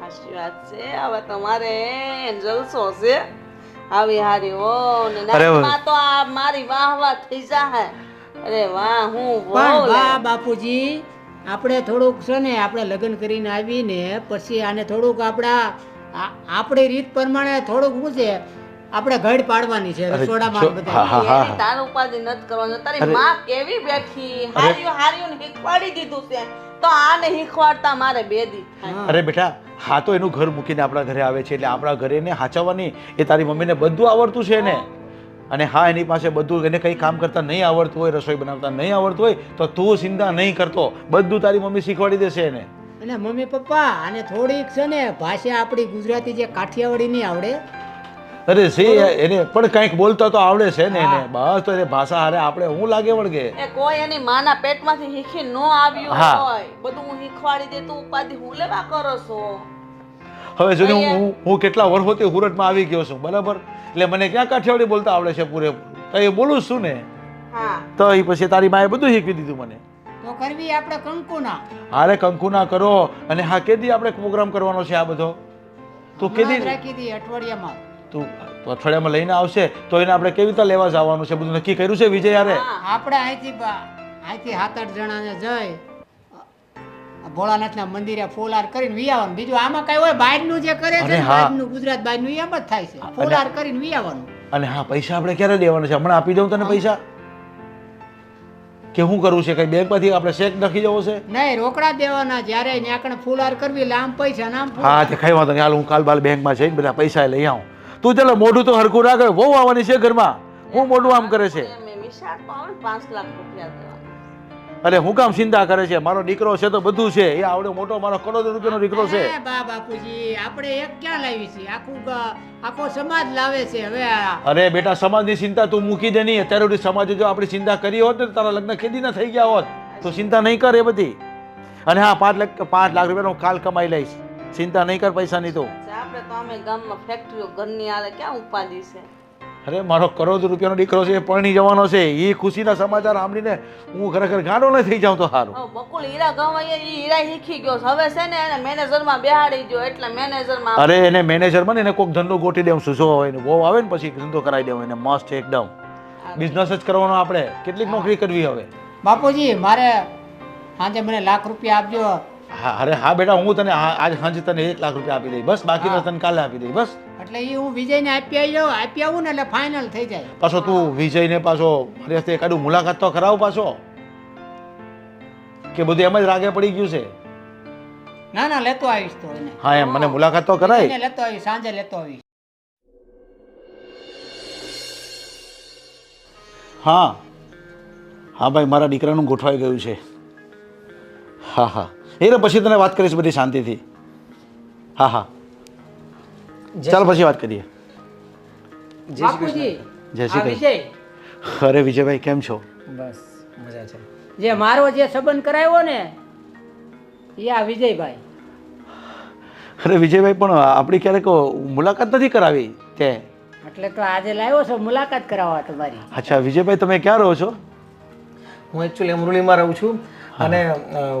આશીર્વાદ છે. હવે તમારે જલસો છે. આવી હારી હો ને અરે નાતમાં તો આ મારી વાહ વાહ થઈ જાય. અરે વાહ, હું પણ બહુ બા બાપુજી, આપણે થોડુંક છે ને, આપણે લગ્ન કરીને આવીને પછી આને થોડુંક આપણી રીત પ્રમાણે થોડુંક શું છે, આપણે ઘડ પાડવાની છે રસોડામાં હા બધા. હા હા એની તાર ઉપાધિ નથી કરવાનો. તારી માં કેવી બેઠી, હારીયું ને શીખવાડી દીધું છે, તો આને શીખવાડતા મારે બેદી થાય. અરે બેટા હા તો એનું ઘર મૂકીને આપણા ઘરે આવે છે એટલે આપણા ઘરે એને હાચવવાની. એ તારી મમ્મીને બધું આવડતું છે એને. અને હા એની પાસે બધું, એને કંઈ કામ કરતા નહીં આવડતું હોય, રસોઈ બનાવતા નહીં આવડતું હોય તો તું ચિંતા નહીં કરતો, બધું તારી મમ્મી શીખવાડી દેશે એને. અને મમ્મી પપ્પા આને થોડીક છે ને ભાષા આપણી ગુજરાતી જે કાઠિયાવાડી નહીં આવડે. અરે છે એને પણ કંઈક બોલતા તો આવડે છે ને એને. બસ તો એને ભાષા હારે આપણે હું લાગે વળગે. એ કોઈ એની માના પેટમાંથી શીખી ન આવ્યું હા. હોય, બધું હું શીખવાડી દે, તું ઉપાધિ હું લેવા કરો છો? હવે જો હું કેટલા વર્ષોથી સુરતમાં આવી ગયો છું બરાબર, એટલે મને ક્યાં કાઠિયાવાડી બોલતા આવડે છે પૂરેપૂરું. તો એ બોલું છું ને, હા. તો એ પછી તારી માએ બધું શીખવી દીધું મને. તો કરવી આપણે કંકુના. હારે કંકુના કરો. અને હા કેદી આપણે પ્રોગ્રામ કરવાનો છે આ બધો? તું હમણાં જ કેદી રાખી હતી અઠવાડિયામાં. તું અઠવાડિયામાં લઈને આવશે તો એને આપણે કેવી રીતે લેવા જવાનું છે બધું નક્કી કર્યું છે વિજય યારે? આપણે અહીંથી 7-8 જણાને જઈ ભોળાનાથના મંદિરે ફૂલહાર કરીને વિયાવાનું. બીજું આમાં કઈ હોય, બહારનું જે કરે છે અરે ને, હા. બહારનું ગુજરાત બહારનું એમ જ થાય છે. ફૂલહાર કરીને વિયાવાનું. અને હા પૈસા આપણે ક્યારે દેવાના છે? હમણાં આપી દઉં તને પૈસા કે શું કરવું છે? કઈ બેંકમાંથી આપણે ચેક નાખી જવો છે? નહીં, રોકડા દેવાના. જ્યારે ત્યાં ફૂલહાર કરવી એટલે આમ પૈસા નામ હા તે કઈ વાંધો નહીં. હાલ હું કાલ બાલ બેંકમાં જઈને બધા પૈસા લઈ આવું. તું ચાલો મોઢું તો હરખું રાખે. બહુ આવવાની છે ઘરમાં. હું મોઢું આમ કરે છે. મેં વિશાળ તો આવે ને 5 લાખ રૂપિયા દેવાના. અરે હું કામ ચિંતા કરે છે? મારો દીકરો છે તો બધું છે. એ આવડો મોટો મારો કરોડો રૂપિયાનો દીકરો છે. અરે બાપુજી આપણે એક ક્યાં લાવી છે? આખો સમાજ લાવે છે હવે અરે બેટા, સમાજની ચિંતા તું મૂકી દે નહીં. અત્યારે સુધી સમાજે જો આપણી ચિંતા કરી હોત ને તારા લગ્ન ખેદી ના થઈ ગયા હોત. તો ચિંતા નહીં કર એ બધી. અને હા, 5 લાખ રૂપિયાનો કાલ કમાઈ લઈશ. ચિંતા નહીં કર પૈસાની તો. આપણે તો અમે ગામમાં ફેક્ટરીઓ ઘરની આલે ક્યાં ઉપાધિ છે. અરે મારો કરોડ રૂપિયાનો દીકરો છે, એ પરણી જવાનો છે. એ ખુશીના સમાચાર સાંભળીને હું ખરેખર ગાંડો ન થઈ જાઉં તો સારું. હવે બકુલ હીરા ગવાય એ હીરા શીખી ગયો છે. હવે છે ને એને મેનેજરમાં બેહાડી ગયો એટલે મેનેજરમાં અરે એને મેનેજર બને, એને કોઈક ધંધો ગોઠવી દેવું. શું હોય ને બહુ આવે ને પછી ધંધો કરાવી દેવો એને મસ્ત એકદમ. બિઝનેસ જ કરવાનો આપણે. કેટલીક નોકરી કરવી હવે. બાપુજી મારે સાંજે મને લાખ રૂપિયા આપજો. હા, અરે હા બેટા, હું તને આજ સાંજે તને 1 લાખ રૂપિયા આપી દઈશ. બસ બાકીનો તને કાલે આપી દઈશ. બસ એટલે એ હું વિજયને આપી આવું ને એટલે ફાઇનલ થઈ જાય. પાછો તું વિજયને પાછો મારી હસ્તે એકાદું મુલાકાત તો કરાવ પાછો. કે બધું એમ જ રાગે પડી ગયું છે? ના લેતો આવીશ તો એને. હા એમ મને મુલાકાત તો કરાય. એને લેતો આવીશ, સાંજે લેતો આવીશ. હા હા ભાઈ, મારા દીકરાનું ગોઠવાઈ ગયું છે. હા હા, એટલે પછી તને વાત કરીશ બધી શાંતિથી. હા હા, ચાલ પછી વાત કરીએ. બાપુજી જય શ્રી આ કૃષ્ણ. વિજય અરે વિજયભાઈ, કેમ છો? બસ મજા છે. જે મારો જે સંબંધ કરાવ્યો ને એ આ વિજયભાઈ. અરે વિજયભાઈ, પણ આપણી ક્યારેક મુલાકાત નથી કરાવી તે. એટલે તો આજે લાવ્યો છો મુલાકાત કરાવવા તમારી. અચ્છા વિજયભાઈ, તમે ક્યાં રહો છો? હું એકચ્યુઅલી અમરોલીમાં રહું છું અને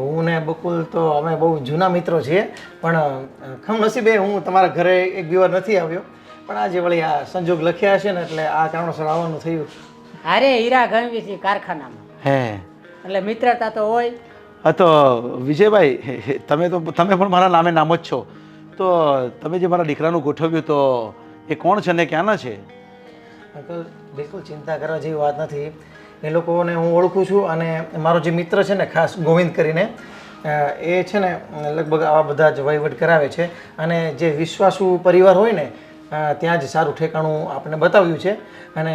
હું ને બકુલ તો અમે બહુ જૂના મિત્રો છીએ, પણ કમનસીબે હું તમારા ઘરે એક બે વાર નથી આવ્યો, પણ આજે વળી આ સંજોગ લખ્યા છે ને એટલે આ કારણોસર આવવાનું થયું. અરે હીરા ગણવી છે કારખાનામાં, હે, એટલે મિત્રતા તો હોય. હા તો વિજયભાઈ, તમે પણ મારા નામે નામ જ છો. તો તમે જે મારા દીકરાનું ગોઠવ્યું તો એ કોણ છે ને ક્યાંના છે? અંકલ બિલકુલ ચિંતા કરવા જેવી વાત નથી. એ લોકોને હું ઓળખું છું અને મારો જે મિત્ર છે ને ખાસ ગોવિંદ કરીને, એ છે ને લગભગ આવા બધા જ વહીવટ કરાવે છે અને જે વિશ્વાસુ પરિવાર હોય ને ત્યાં જ સારું ઠેકાણું આપણે બતાવ્યું છે. અને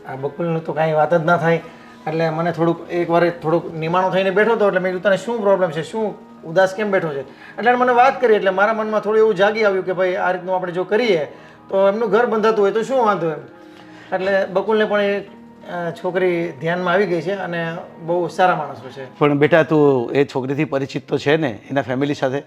આ બકુલનું તો કાંઈ વાત જ ના થાય એટલે મને થોડુંક એકવાર થોડુંક નિમાણું થઈને બેઠો હતો એટલે મેં કીધું તને શું પ્રોબ્લેમ છે, શું ઉદાસ કેમ બેઠો છે? એટલે મને વાત કરી એટલે મારા મનમાં થોડું એવું જાગી આવ્યું કે ભાઈ આ રીતનું આપણે જો કરીએ તો એમનું ઘર બંધાતું હોય તો શું વાંધો એમ. એટલે બકુલને પણ એ છોકરી ધ્યાનમાં આવી ગઈ છે અને બહુ સારા માણસો છે. પણ બેટા, તું એ છોકરીથી પરિચિત તો છે ને એના ફેમિલી સાથે?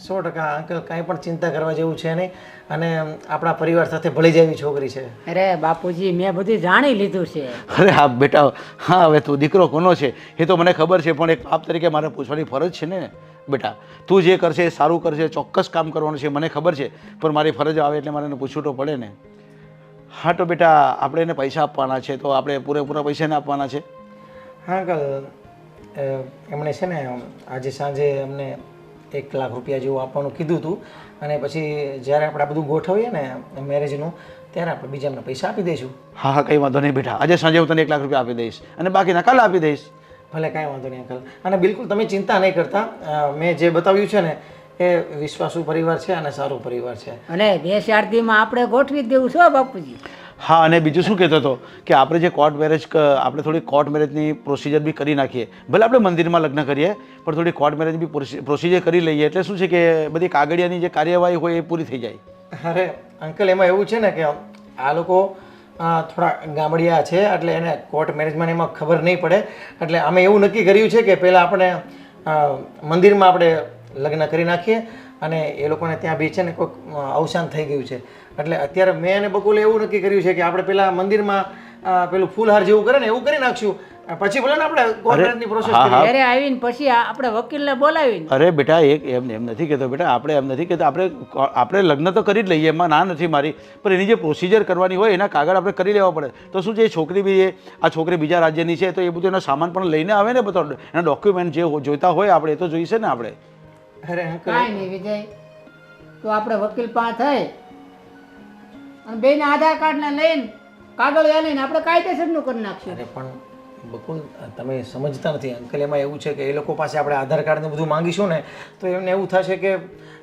100% અંકલ, કાંઈ પણ ચિંતા કરવા જેવું છે નહીં અને આપણા પરિવાર સાથે ભળી જાય એવી છોકરી છે. અરે બાપુજી મેં બધું જાણી લીધું છે. અરે હા બેટા, હા હવે તું દીકરો કોનો છે એ તો મને ખબર છે, પણ એક બાપ તરીકે મારે પૂછવાની ફરજ છે ને બેટા. તું જે કરશે એ સારું કરશે, ચોક્કસ કામ કરવાનું છે મને ખબર છે, પણ મારી ફરજ આવે એટલે મારે એને પૂછવું તો પડે ને. હા તો બેટા, આપણે એને પૈસા આપવાના છે તો આપણે પૂરેપૂરા પૈસા એને આપવાના છે. હા અંકલ, એમણે છે ને આજે સાંજે અમને 1 લાખ રૂપિયા જેવું આપવાનું કીધું હતું અને પછી જ્યારે આપણે આ બધું ગોઠવીએ ને મેરેજનું ત્યારે આપણે બીજા એમને પૈસા આપી દઈશું. હા હા, કંઈ વાંધો નહીં બેટા. આજે સાંજે હું તને 1 લાખ રૂપિયા આપી દઈશ અને બાકીના કાલે આપી દઈશ. ભલે, કાંઈ વાંધો નહીં અંકલ. અને બિલકુલ તમે ચિંતા નહીં કરતા, મેં જે બતાવ્યું છે ને એ વિશ્વાસુ પરિવાર છે અને સારો પરિવાર છે. અને 2-4 દીમાં આપણે ગોઠવી જ દેવું છો બાપુજી. હા, અને બીજું શું કહેતો હતો કે આપણે જે કોર્ટ મેરેજ, આપણે થોડી કોર્ટ મેરેજની પ્રોસિજર બી કરી નાખીએ. ભલે આપણે મંદિરમાં લગ્ન કરીએ પણ થોડી કોર્ટ મેરેજ બી પ્રોસિજર કરી લઈએ એટલે શું છે કે બધી કાગળિયાની જે કાર્યવાહી હોય એ પૂરી થઈ જાય. અરે અંકલ, એમાં એવું છે ને કે આ લોકો થોડા ગામડિયા છે એટલે એને કોર્ટ મેરેજમાં એમાં ખબર નહીં પડે. એટલે અમે એવું નક્કી કર્યું છે કે પહેલાં આપણે મંદિરમાં આપણે લગ્ન કરી નાખીએ અને એ લોકોને ત્યાં બી છે ને કોઈક અવસાન થઈ ગયું છે એટલે અત્યારે મેં અને બકુલે એવું નક્કી કર્યું છે કે આપણે પેલા મંદિરમાં પેલું ફૂલહાર જેવું કરે ને એવું કરી નાખશું, પછી ભલે ને આપણે કોર્ટની પ્રોસેસ કરીએ. ઘરે આવીને પછી આપણે વકીલને બોલાવીને. અરે બેટા, એમ નથી કહેતો બેટા, આપણે એમ નથી કહેતા, આપણે લગ્ન તો કરી જ લઈએ, એમાં ના નથી મારી, પણ એની જે પ્રોસિજર કરવાની હોય એના કાગળ આપણે કરી લેવા પડે. તો શું છે, છોકરી બી આ છોકરી બીજા રાજ્યની છે તો એ બધું એનો સામાન પણ લઈને આવે ને, બધો એના ડોક્યુમેન્ટ જે જોઈતા હોય આપણે એ તો જોઈશે ને આપણે. અરે અંકલ, કાંઈ નહીં વિજય, તો આપણે વકીલ પાસે થઈ અને બેને આધાર કાર્ડને લઈને કાગળ લઈને આપણે કાયદેસરનું કરી નાખશું. અરે પણ બકુલ, તમે સમજતા નથી અંકલ. એમાં એવું છે કે એ લોકો પાસે આપણે આધાર કાર્ડને બધું માંગીશું ને તો એમને એવું થશે કે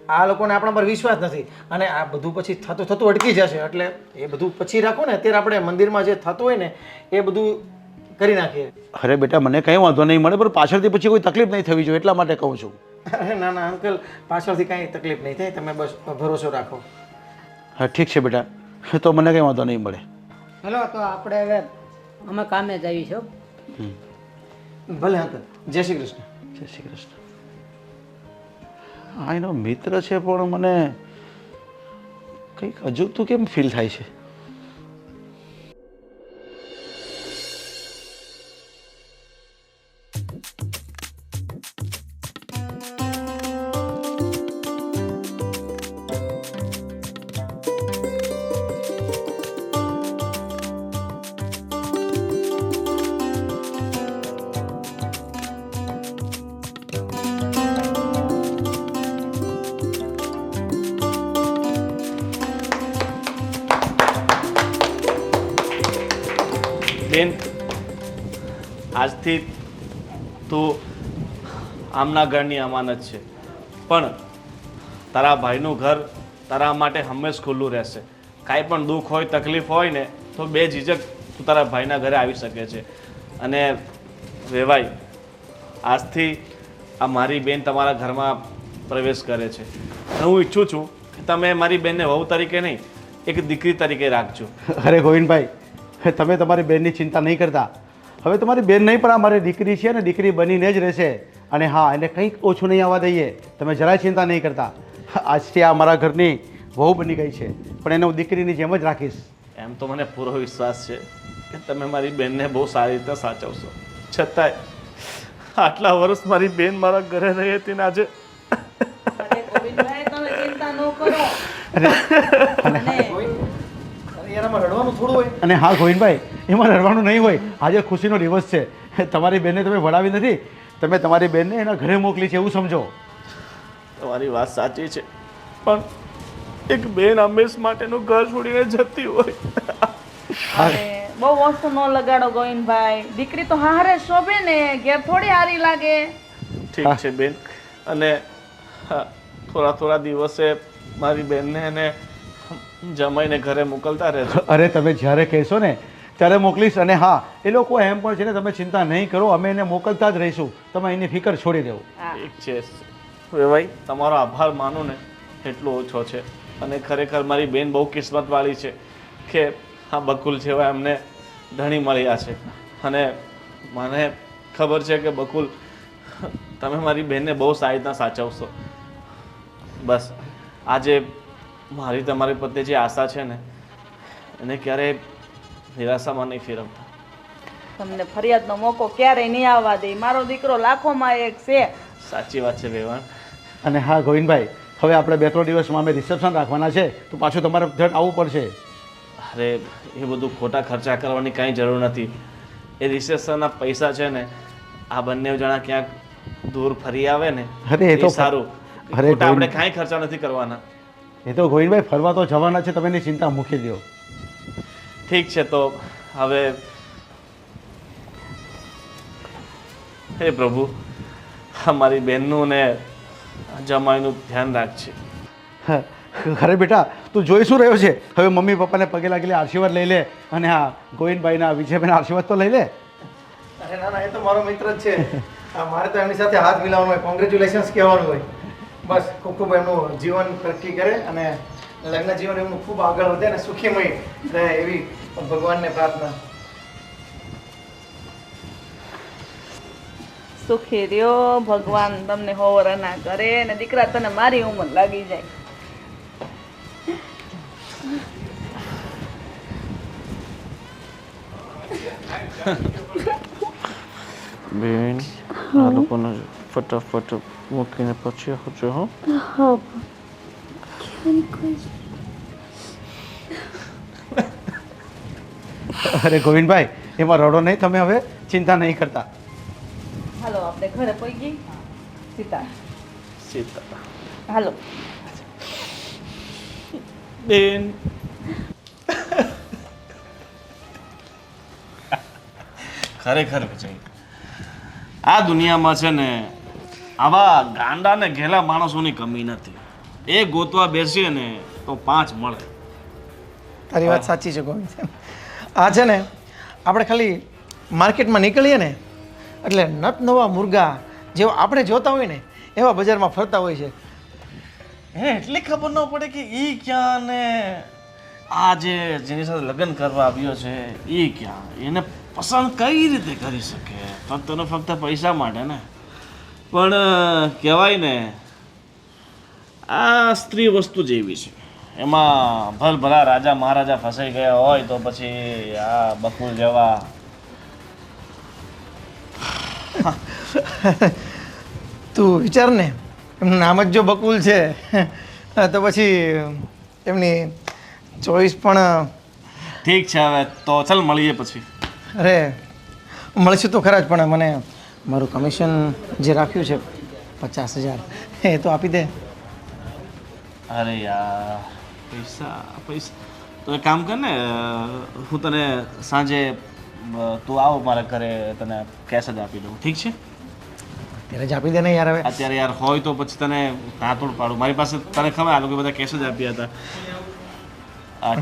આ લોકોને આપણા પર વિશ્વાસ નથી અને આ બધું પછી થતું અટકી જશે. એટલે એ બધું પછી રાખો ને, અત્યારે આપણે મંદિરમાં જે થતું હોય ને એ બધું કરી નાખીએ. અરે બેટા મને કંઈ વાંધો નહીં મળે, પણ પાછળથી પછી કોઈ તકલીફ નહીં થવી જોઈએ એટલા માટે કહું છું. અરે ના ના અંકલ, પાછળથી કાંઈ તકલીફ નહીં થાય, તમે બસ ભરોસો રાખો. હા ઠીક છે બેટા, તો મને કંઈ વાંધો નહીં મળે. હેલો, તો આપણે હવે અમે કામે જ આવીશું. ભલે અંકલ, જય શ્રી કૃષ્ણ. જય શ્રી કૃષ્ણ. હા એનો મિત્ર છે પણ મને કંઈક અજુગતું કેમ ફીલ થાય છે. બેન, આજથી તું આમના ઘરની અમાનત છે, પણ તારા ભાઈનું ઘર તારા માટે હંમેશ ખુલ્લું રહેશે. કાંઈ પણ દુઃખ હોય, તકલીફ હોય ને, તો બે ઝીઝક તું તારા ભાઈના ઘરે આવી શકે છે. અને વેવાઈ, આજથી આ મારી બેન તમારા ઘરમાં પ્રવેશ કરે છે. અને હું ઈચ્છું છું કે તમે મારી બેનને વહુ તરીકે નહીં, એક દીકરી તરીકે રાખજો. અરે ગોવિંદભાઈ, તમે તમારી બેનની ચિંતા નહીં કરતા. હવે તમારી બેન નહીં પણ આ મારી દીકરી છે ને, દીકરી બનીને જ રહેશે. અને હા, એને કંઈક ઓછું નહીં આવવા દઈએ. તમે જરાય ચિંતા નહીં કરતા. આજથી આ મારા ઘરની વહુ બની ગઈ છે, પણ એને હું દીકરીની જેમ જ રાખીશ. એમ તો મને પૂરો વિશ્વાસ છે કે તમે મારી બેનને બહુ સારી રીતે સાચવશો. છતાંય આટલા વર્ષ મારી બેન મારા ઘરે રહી હતી ને આજે ગોવિંદભાઈ, તમે ચિંતા ન કરો. યાર, આમાં રડવાનું થોડું હોય. અને હા ગોવિંદભાઈ, એમાં રડવાનું નહીં હોય. આજે ખુશીનો દિવસ છે. તમારી બેનને તમે ભણાવી નથી, તમે તમારી બેનને એના ઘરે મોકલી છે એવું સમજો. તમારી વાત સાચી છે, પણ એક બેન હંમેશ માટેનું ઘર છોડીને જતી હોય. અરે બહુ વસ્તુ ન લગાડો ગોવિંદભાઈ. દીકરી તો હારે શોભે ને, ઘેર થોડી હારી લાગે. ઠીક છે બેન, અને હા, થોડા દિવસે મારી બેનને એને જમાઈને ઘરે મોકલતા રહેજો. અરે તમે જ્યારે કહેશો ને ત્યારે મોકલીશ. અને હા, એ લોકો એમ પણ છે ને, તમે ચિંતા નહીં કરો, અમે એને મોકલતા જ રહીશું. તમે એની ફિકર છોડી દેવો. ઠીક છે વેવાઈ, તમારો આભાર માનું ને એટલો ઓછો છે. અને ખરેખર મારી બેન બહુ કિસ્મતવાળી છે કે આ બકુલ જેવા એમને ધણી મળ્યા છે. અને મને ખબર છે કે બકુલ, તમે મારી બેનને બહુ સારી રીતના સાચવશો. બસ આજે મારી તમારી પ્રત્યે જે આશા છે ને, એને ક્યારેય નિરાશામાં નહીં ફેરવતા. તમને ફરિયાદનો મોકો ક્યારેય નહીં આવવા દે. મારો દીકરો લાખોમાં એક છે. સાચી વાત છે વેવાણ. અને હા ગોવિંદભાઈ, હવે આપણે 2-3 દિવસમાં અમે રિસેપ્શન રાખવાના છે, તો પાછું તમારે ધડ આવવું પડશે. અરે એ બધું ખોટા ખર્ચા કરવાની કાંઈ જરૂર નથી. એ રિસેપ્શનના પૈસા છે ને, આ બંને જણા ક્યાંક દૂર ફરી આવે ને, અરે એ તો સારું. અરે ખોટા આપણે કાંઈ ખર્ચા નથી કરવાના. એ તો ગોવિંદભાઈ ફરવા તો જવાના છે, તમે એની ચિંતા મૂકી દો. ઠીક છે, તો હવે હે પ્રભુ, અમારી બહેનનું ને જમાઈનું ધ્યાન રાખજે. અરે બેટા, તું જોઈ શું રહ્યો છે? હવે મમ્મી પપ્પાને પગે લાગીને આશીર્વાદ લઈ લે. અને હા, ગોવિંદભાઈના વિજયભાઈના આશીર્વાદ તો લઈ લે. અરે ના ના, એ તો મારો મિત્ર જ છે. મારે તો એમની સાથે હાથ મિલાવવાનો હોય, કોંગ્રેચ્યુલેશન્સ કહેવાનું હોય. બસ ખૂબ ખૂબ એમનું જીવન તરક્કી કરે અને લગ્ન જીવન એમનું ખૂબ આગળ વધે અને સુખીમય રહે એવી ભગવાનને પ્રાર્થના. સુખી રહ્યો, ભગવાન તમને હોવરના કરે ને દીકરા તને મારી ઉંમર લાગી જાય. બેન, આ લોકોને ફટાફટ મૂકીને પછી આવજો. હો, અરે ગોવિંદભાઈ, એમાં રડો નહીં. તમે હવે ચિંતા નહીં કરતા. હાલો આપણે ઘરે પહોંચી સીતા. સીતા હાલો બેન. ખરેખર વિજય, આ દુનિયામાં છે ને આવા ગાંડા ને ઘેલા માણસોની કમી નથી. એ ગોતવા બેસીએ ને તો 5 મળે. તારી વાત સાચી છે ગોવિંદ. આ છે ને, આપણે ખાલી માર્કેટમાં નીકળીએ ને એટલે નત નવા મુર્ગા જેવા આપણે જોતા હોય ને એવા બજારમાં ફરતા હોય છે. એને એટલી ખબર ન પડે કે એ ક્યાં ને આ જેની સાથે લગ્ન કરવા આવ્યો છે એ ક્યાં, એને પસંદ કઈ રીતે કરી શકે? ફક્ત ને ફક્ત પૈસા માટે ને. પણ કહેવાય ને આ સ્ત્રી વસ્તુ જેવી છે, એમાં ભલભલા રાજા મહારાજા ફસાઈ ગયા હોય તો પછી આ બકુલ જેવા તું વિચાર ને, એમનું નામ જ જો બકુલ છે તો પછી એમની ચોઈસ પણ. ઠીક છે, હવે તો ચાલ મળીએ પછી. અરે મળશું તો ખરા જ, પણ મને મારું કમિશન જે રાખ્યું છે 50,000 એ તો આપી દે. અરે યાર પૈસા પૈસા તો એક કામ કર ને, હું તને સાંજે તું આવો મારા ઘરે, તને કેશ જ આપી દઉં. ઠીક છે? ત્યારે જ આપી દે ને યાર. હવે અત્યારે યાર હોય તો પછી તને કાતોડ પાડું. મારી પાસે તને ખબર આ લોકો બધા કેશ જ આપ્યા હતા.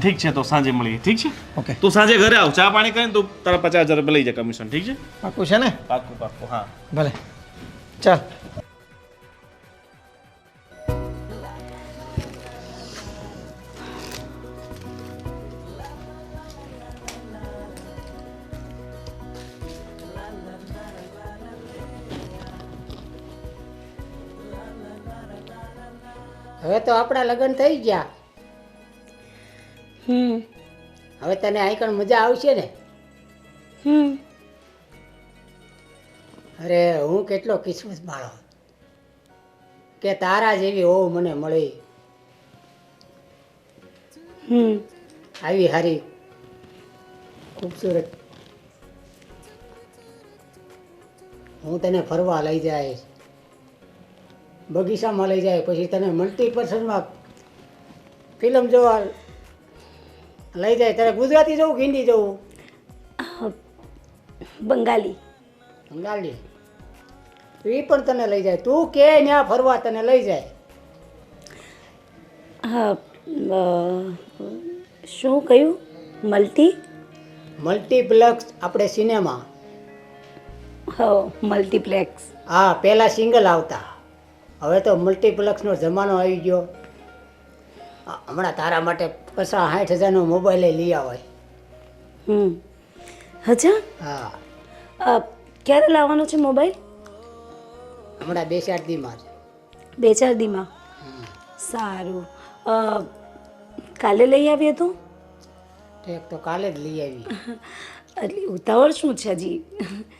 ઠીક છે, તો સાંજે મળીએ. ઠીક છે? ઓકે, તું સાંજે ઘરે આવ, ચા પાણી કરીને તું તારા 50,000 રૂપિયા લઈ જા કમિશન. ઠીક છે? પાકું છે ને? પાક્કું પાક્કું. હા ભલે, ચાલ. હવે તો આપણા લગ્ન થઈ ગયા. હવે તને આઈકણ મજા આવશે ને? અરે હું કેટલો કિસ્મત માળો કે તારા જેવી હોવ મને મળી. આવી હારી ખૂબસૂરત હું તને ફરવા લઈ જઈશ, બગીચામાં લઈ જાય, પછી તને મલ્ટીપર્સનમાં ફિલ્મ જોવા લઈ જાય. તારે ગુજરાતી જવું કે હિન્દી જવું? બંગાળી. બંગાળી એ પણ તને લઈ જાય. તું કે ત્યાં ફરવા તને લઈ જાય. હા, શું કહ્યું? મલ્ટીપ્લેક્સ આપણે સિનેમા. હા, મલ્ટીપ્લેક્સ. હા, પહેલાં સિંગલ આવતા, હવે તો મલ્ટીપ્લેક્સનો જમાનો આવી ગયો. હમણાં તારા માટે 50,000-60,000નો મોબાઈલ લઈ આવાય. હજા? હા, ક્યારે લાવવાનો છે મોબાઈલ? હમણાં 2-4 દીમાં જ. 2-4 દીમાં? સારું. કાલે લઈ આવીએ તો? ઠીક, તો કાલે જ લઈ આવી. એટલે ઉતાવળ શું છે હજી?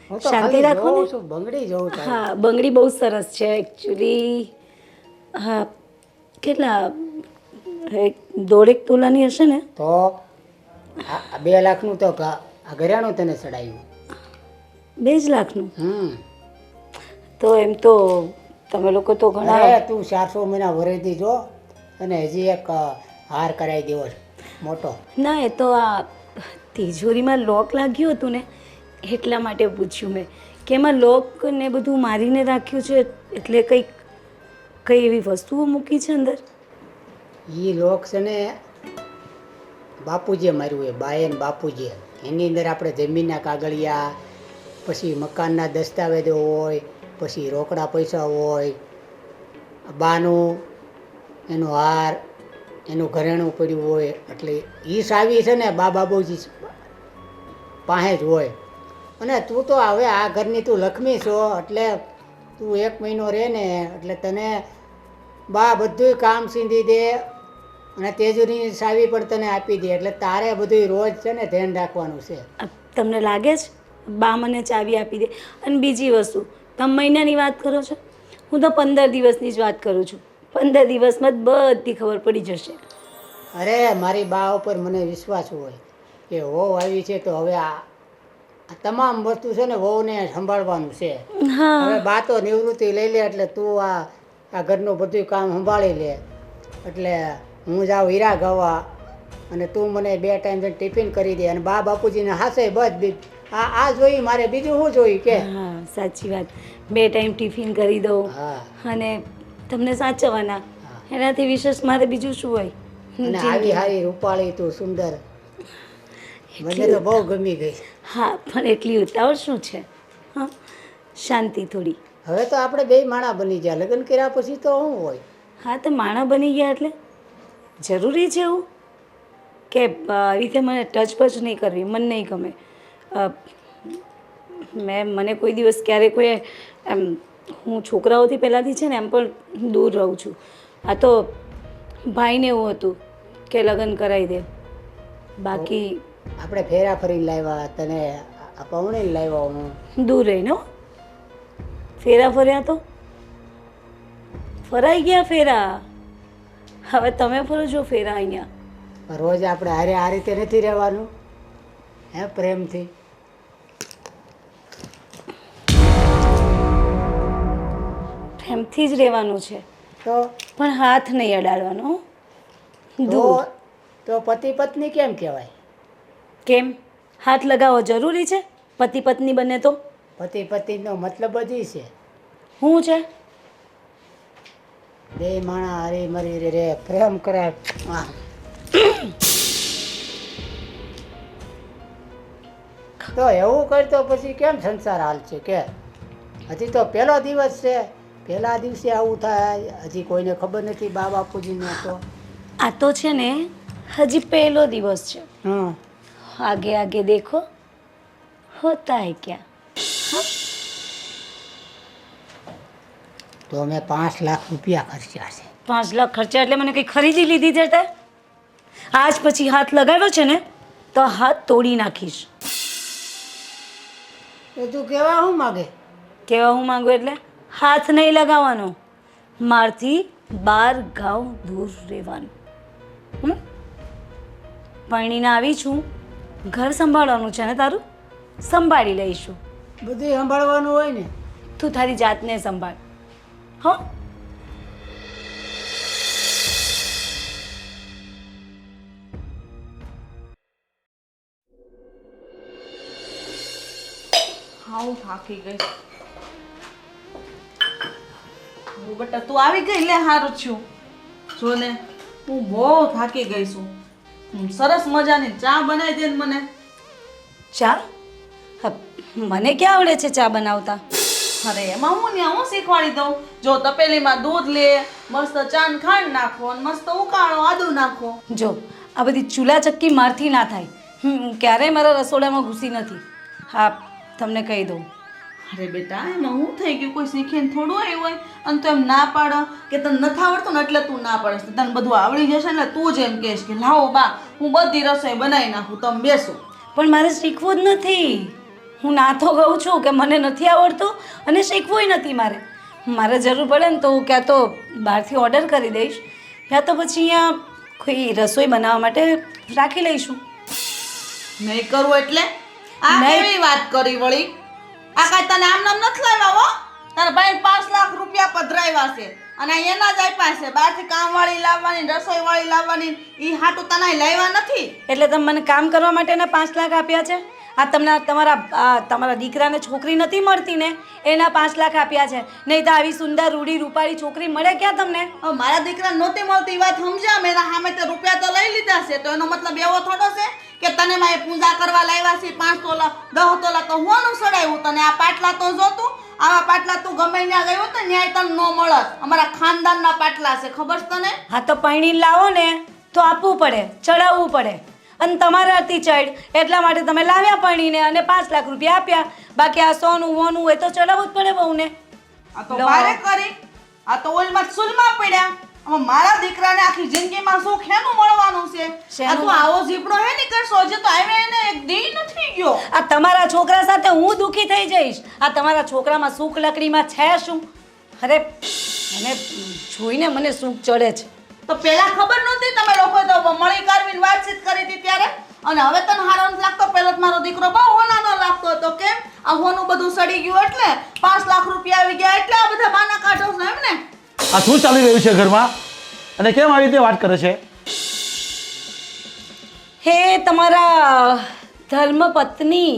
હું તો શાંતિ ખાલી રાખો જોઉં ને. છું, બંગડી જોઉં છું. હા, બંગડી બહુ સરસ છે એકચ્યુઅલી. હા, કેટલા 1.5 તોલાની હશે ને? તો આ 2 લાખનું તો આ ઘરેણું તને ચડાવ્યું. 2 જ લાખનું? તો એમ તો તમે લોકો તો ઘણા. અરે તું 400 મહિના વરેથી જો, અને હજી એક હાર કરાવી દેવો છે મોટો. ના, એ તો આ તિજોરીમાં લોક લાગ્યું હતું ને એટલા માટે પૂછ્યું મેં કે એમાં લોક ને બધું મારીને રાખ્યું છે, એટલે કઈ એવી વસ્તુઓ મૂકી છે અંદર? એ લોક છે ને બાપુજીએ માર્યું હોય, બાએ ને બાપુજીએ. એની અંદર આપણે જમીનના કાગળિયા, પછી મકાનના દસ્તાવેજો હોય, પછી રોકડા પૈસા હોય, બાનું એનો હાર, એનું ઘરેણું પડ્યું હોય. એટલે એ સાવી છે ને બાબુજી પાસે જ હોય. અને તું તો હવે આ ઘરની તું લક્ષ્મી છો, એટલે તું 1 મહિનો રહે ને એટલે તને બા બધું કામ સીંધી દે, અને તેજુરીની ચાવી પણ તને આપી દે. એટલે તારે બધું રોજ છે ને ધ્યાન રાખવાનું છે. તમને લાગે છે બા મને ચાવી આપી દે? અને બીજી વસ્તુ, તમે મહિનાની વાત કરો છો, હું તો 15 દિવસની જ વાત કરું છું. 15 દિવસમાં જ બધી ખબર પડી જશે. અરે મારી બા ઉપર મને વિશ્વાસ હોય કે વહુ આવી છે તો હવે આ તમામ વસ્તુ છે ને વહુને સંભાળવાનું છે. હા, હવે બા તો નિવૃત્તિ લઈ લે, એટલે તું આ ઘરનું બધું કામ સંભાળી લે. એટલે હું જાઉં હીરા ગવા, અને તું મને 2 ટાઈમ ટિફિન કરી દે. અને બા બાપુજીને હાસે બસ આ જોઈ મારે, બીજું શું જોયું કે? હા, સાચી વાત. 2 ટાઈમ ટિફિન કરી દઉં હા, અને તમને સાચવવાના, એનાથી વિશેષ મારે બીજું શું હોય? અને આવી હારી રૂપાળી તું સુંદર. મને તો બહુ ગમી ગઈ. હા પણ એટલી ઉતાવળ શું છે? હા, શાંતિ થોડી. હવે તો આપણે બે માણા બની ગયા. લગ્ન કર્યા પછી તો શું હોય? હા તો માણા બની ગયા એટલે જરૂરી છે એવું કે આવી રીતે મને ટચ પચ નહીં કરવી, મને નહીં ગમે. મને કોઈ દિવસ ક્યારે કોઈ એમ, હું છોકરાઓથી પહેલાંથી છે ને એમ પણ દૂર રહું છું. આ તો ભાઈને એવું હતું કે લગ્ન કરાવી દે, બાકી આપણે ફેરા ફરી લાવ્યા, તને પૌણે લાવ્યા હું. દૂર રહીને હો. ફેરા ફર્યા તો ફરાઈ ગયા ફેરા. હવે તમે ફરો છો ફેરા અહીંયા. રોજ આપણે હારે આ રીતે નથી રહેવાનું, હે, પ્રેમથી. પ્રેમથી જ રહેવાનું છે, તો પણ હાથ નહીં અડાડવાનો હો. તો દૂર. તો પતિ પત્ની કેમ કહેવાય? કેમ હાથ લગાવવો જરૂરી છે પતિ પત્ની બંને? તો પતિ પત્નીનો મતલબ જ ઈ છે, શું છે? બે માણા હરી મરી રે, પ્રેમ કરે. આહ. તો એવું કરતો પછી કેમ સંસાર હાલશે કે? હજી તો પહેલો દિવસ છે, પહેલા દિવસે આવું થાય, હજી કોઈને ખબર નથી બા બાપુજીને. તો આ તો છે ને હજી પહેલો દિવસ છે. હમ આગે આગે દેખો હોતા હૈ ક્યાં. તો મેં 5 લાખ રૂપિયા ખર્ચ્યા છે. 5 લાખ ખર્ચા એટલે મને કંઈ ખરીદી લીધી છે તે? આજ પછી હાથ લગાવ્યો છે ને તો હાથ તોડી નાખીશ. તો તું કેવા શું માગે? કહેવા હું માંગુ એટલે હાથ નહીં લગાવવાનો, મારથી 12 ગાંવ દૂર રહેવાનું. પરણીને આવી છું, ઘર સંભાળવાનું છે ને તારું? સંભાળી લઈશું. બધું સંભાળવાનું હોય ને. તું તારી જાતને સંભાળ હો. હા હું થાકી ગઈ. હું બેટા તું આવી ગઈ લે સારું છું. જો ને હું બહુ થાકી ગઈ છું. સરસ મજાની ચા બનાવી દે ને મને. ચા? હા, મને ક્યાં આવડે છે ચા બનાવતા? અરે એમાં હું ને હું શીખવાડી દઉં. જો તપેલીમાં દૂધ લે, મસ્ત ચાન ખાંડ નાખો અને મસ્ત ઉકાળો, આદુ નાખો. જો આ બધી ચૂલા ચક્કી મારથી ના થાય. હું ક્યારેય મારા રસોડામાં ઘૂસી નથી. હા તમને કહી દઉં. અરે બેટા એમાં હું થઈ ગયું? કોઈ શીખીને થોડું આવ્યું હોય અને તું એમ ના પાડો કે તને નથી આવડતું ને એટલે તું ના પાડસ. તને બધું આવડી જશે એટલે તું જ એમ કહેશ કે લાવો બા હું બધી રસોઈ બનાવી નાખું, તમે બેસો. પણ મારે શીખવું જ નથી. હું ના તો કહું છું કે મને નથી આવડતું અને શીખવુંય નથી મારે. મારે જરૂર પડે ને તો હું ક્યાં તો બહારથી ઓર્ડર કરી દઈશ, યા તો પછી અહીંયા કોઈ રસોઈ બનાવવા માટે રાખી લઈશું. નહીં કરવું એટલે આ નહીં. કેવી વાત કરી વળી? આ કાંઈ તને આમ નામ નથી લાવ્યા હો. તારા ભાઈ 5 લાખ રૂપિયા પધરાવ્યા છે અને આ એના જ આપ્યા છે. બહારથી કામવાળી લાવવાની, રસોઈવાળી લાવવાની, એ હાટું તને લાવ્યા નથી. એટલે તમે મને કામ કરવા માટેના 5 લાખ આપ્યા છે? આ તમને તમારા દીકરાને છોકરી નથી મળતી ને એના 5 લાખ આપ્યા છે. નહીં તો આવી સુંદર રૂડી રૂપાળી છોકરી મળે ક્યાં તમને? હવે મારા દીકરા નહોતી મળતી વાત સમજ્યા. મેં સામે તે રૂપિયા તો લઈ લીધા છે, તો એનો મતલબ એવો થોડો છે કે તને મારે પૂજા કરવા લાવ્યા છે. 5 તોલા 10 તોલા તો હોનું સડાવ્યું તને. આ પાટલા તો જોતું, આવા પાટલા તું ગમે ત્યાં ગયો તો ન્યાય તને ન મળત. અમારા ખાનદાનના પાટલા છે, ખબર છે તને? હા તો પૈણી લાવો ને તો આપવું પડે, ચડાવવું પડે. અને તમારાથી ચડ એટલા માટે તમે લાવ્યા પૈણીને અને 5 લાખ રૂપિયા આપ્યા. બાકી આ સોનું વોનું હોય તો ચડાવવું જ પડે બહુને. આ તો મારે કરી, આ તો ઓલમાં સુલમાં પડ્યા. હવે મારા દીકરાને આખી જિંદગીમાં સુખ એનું મળવાનું છે. આ તું આવો જીપડો હે ને કરશો જે તો હવે એને એક દી નથી ગયો. આ તમારા છોકરા સાથે હું દુઃખી થઈ જઈશ. આ તમારા છોકરામાં સુખ લકડીમાં છે શું? અરે મને જોઈને મને સુખ ચડે છે. તો પેલા ખબર નહોતી? તમે લોકો તો મળી કરવીને વાતચીત કરી હતી ત્યારે. અને હવે તને હારો નથી લાગતો? પહેલા મારો દીકરો બહુ હોનાનો લાગતો હતો. કેમ? આ હોનું બધું સડી ગયું એટલે 5 લાખ રૂપિયા આવી ગયા એટલે આ બધા બાના કાઢો છો એમ ને? આ શું ચાલી રહ્યું છે ઘરમાં અને કેમ આવી રીતે વાત કરે છે? હે તમારા ધર્મપત્ની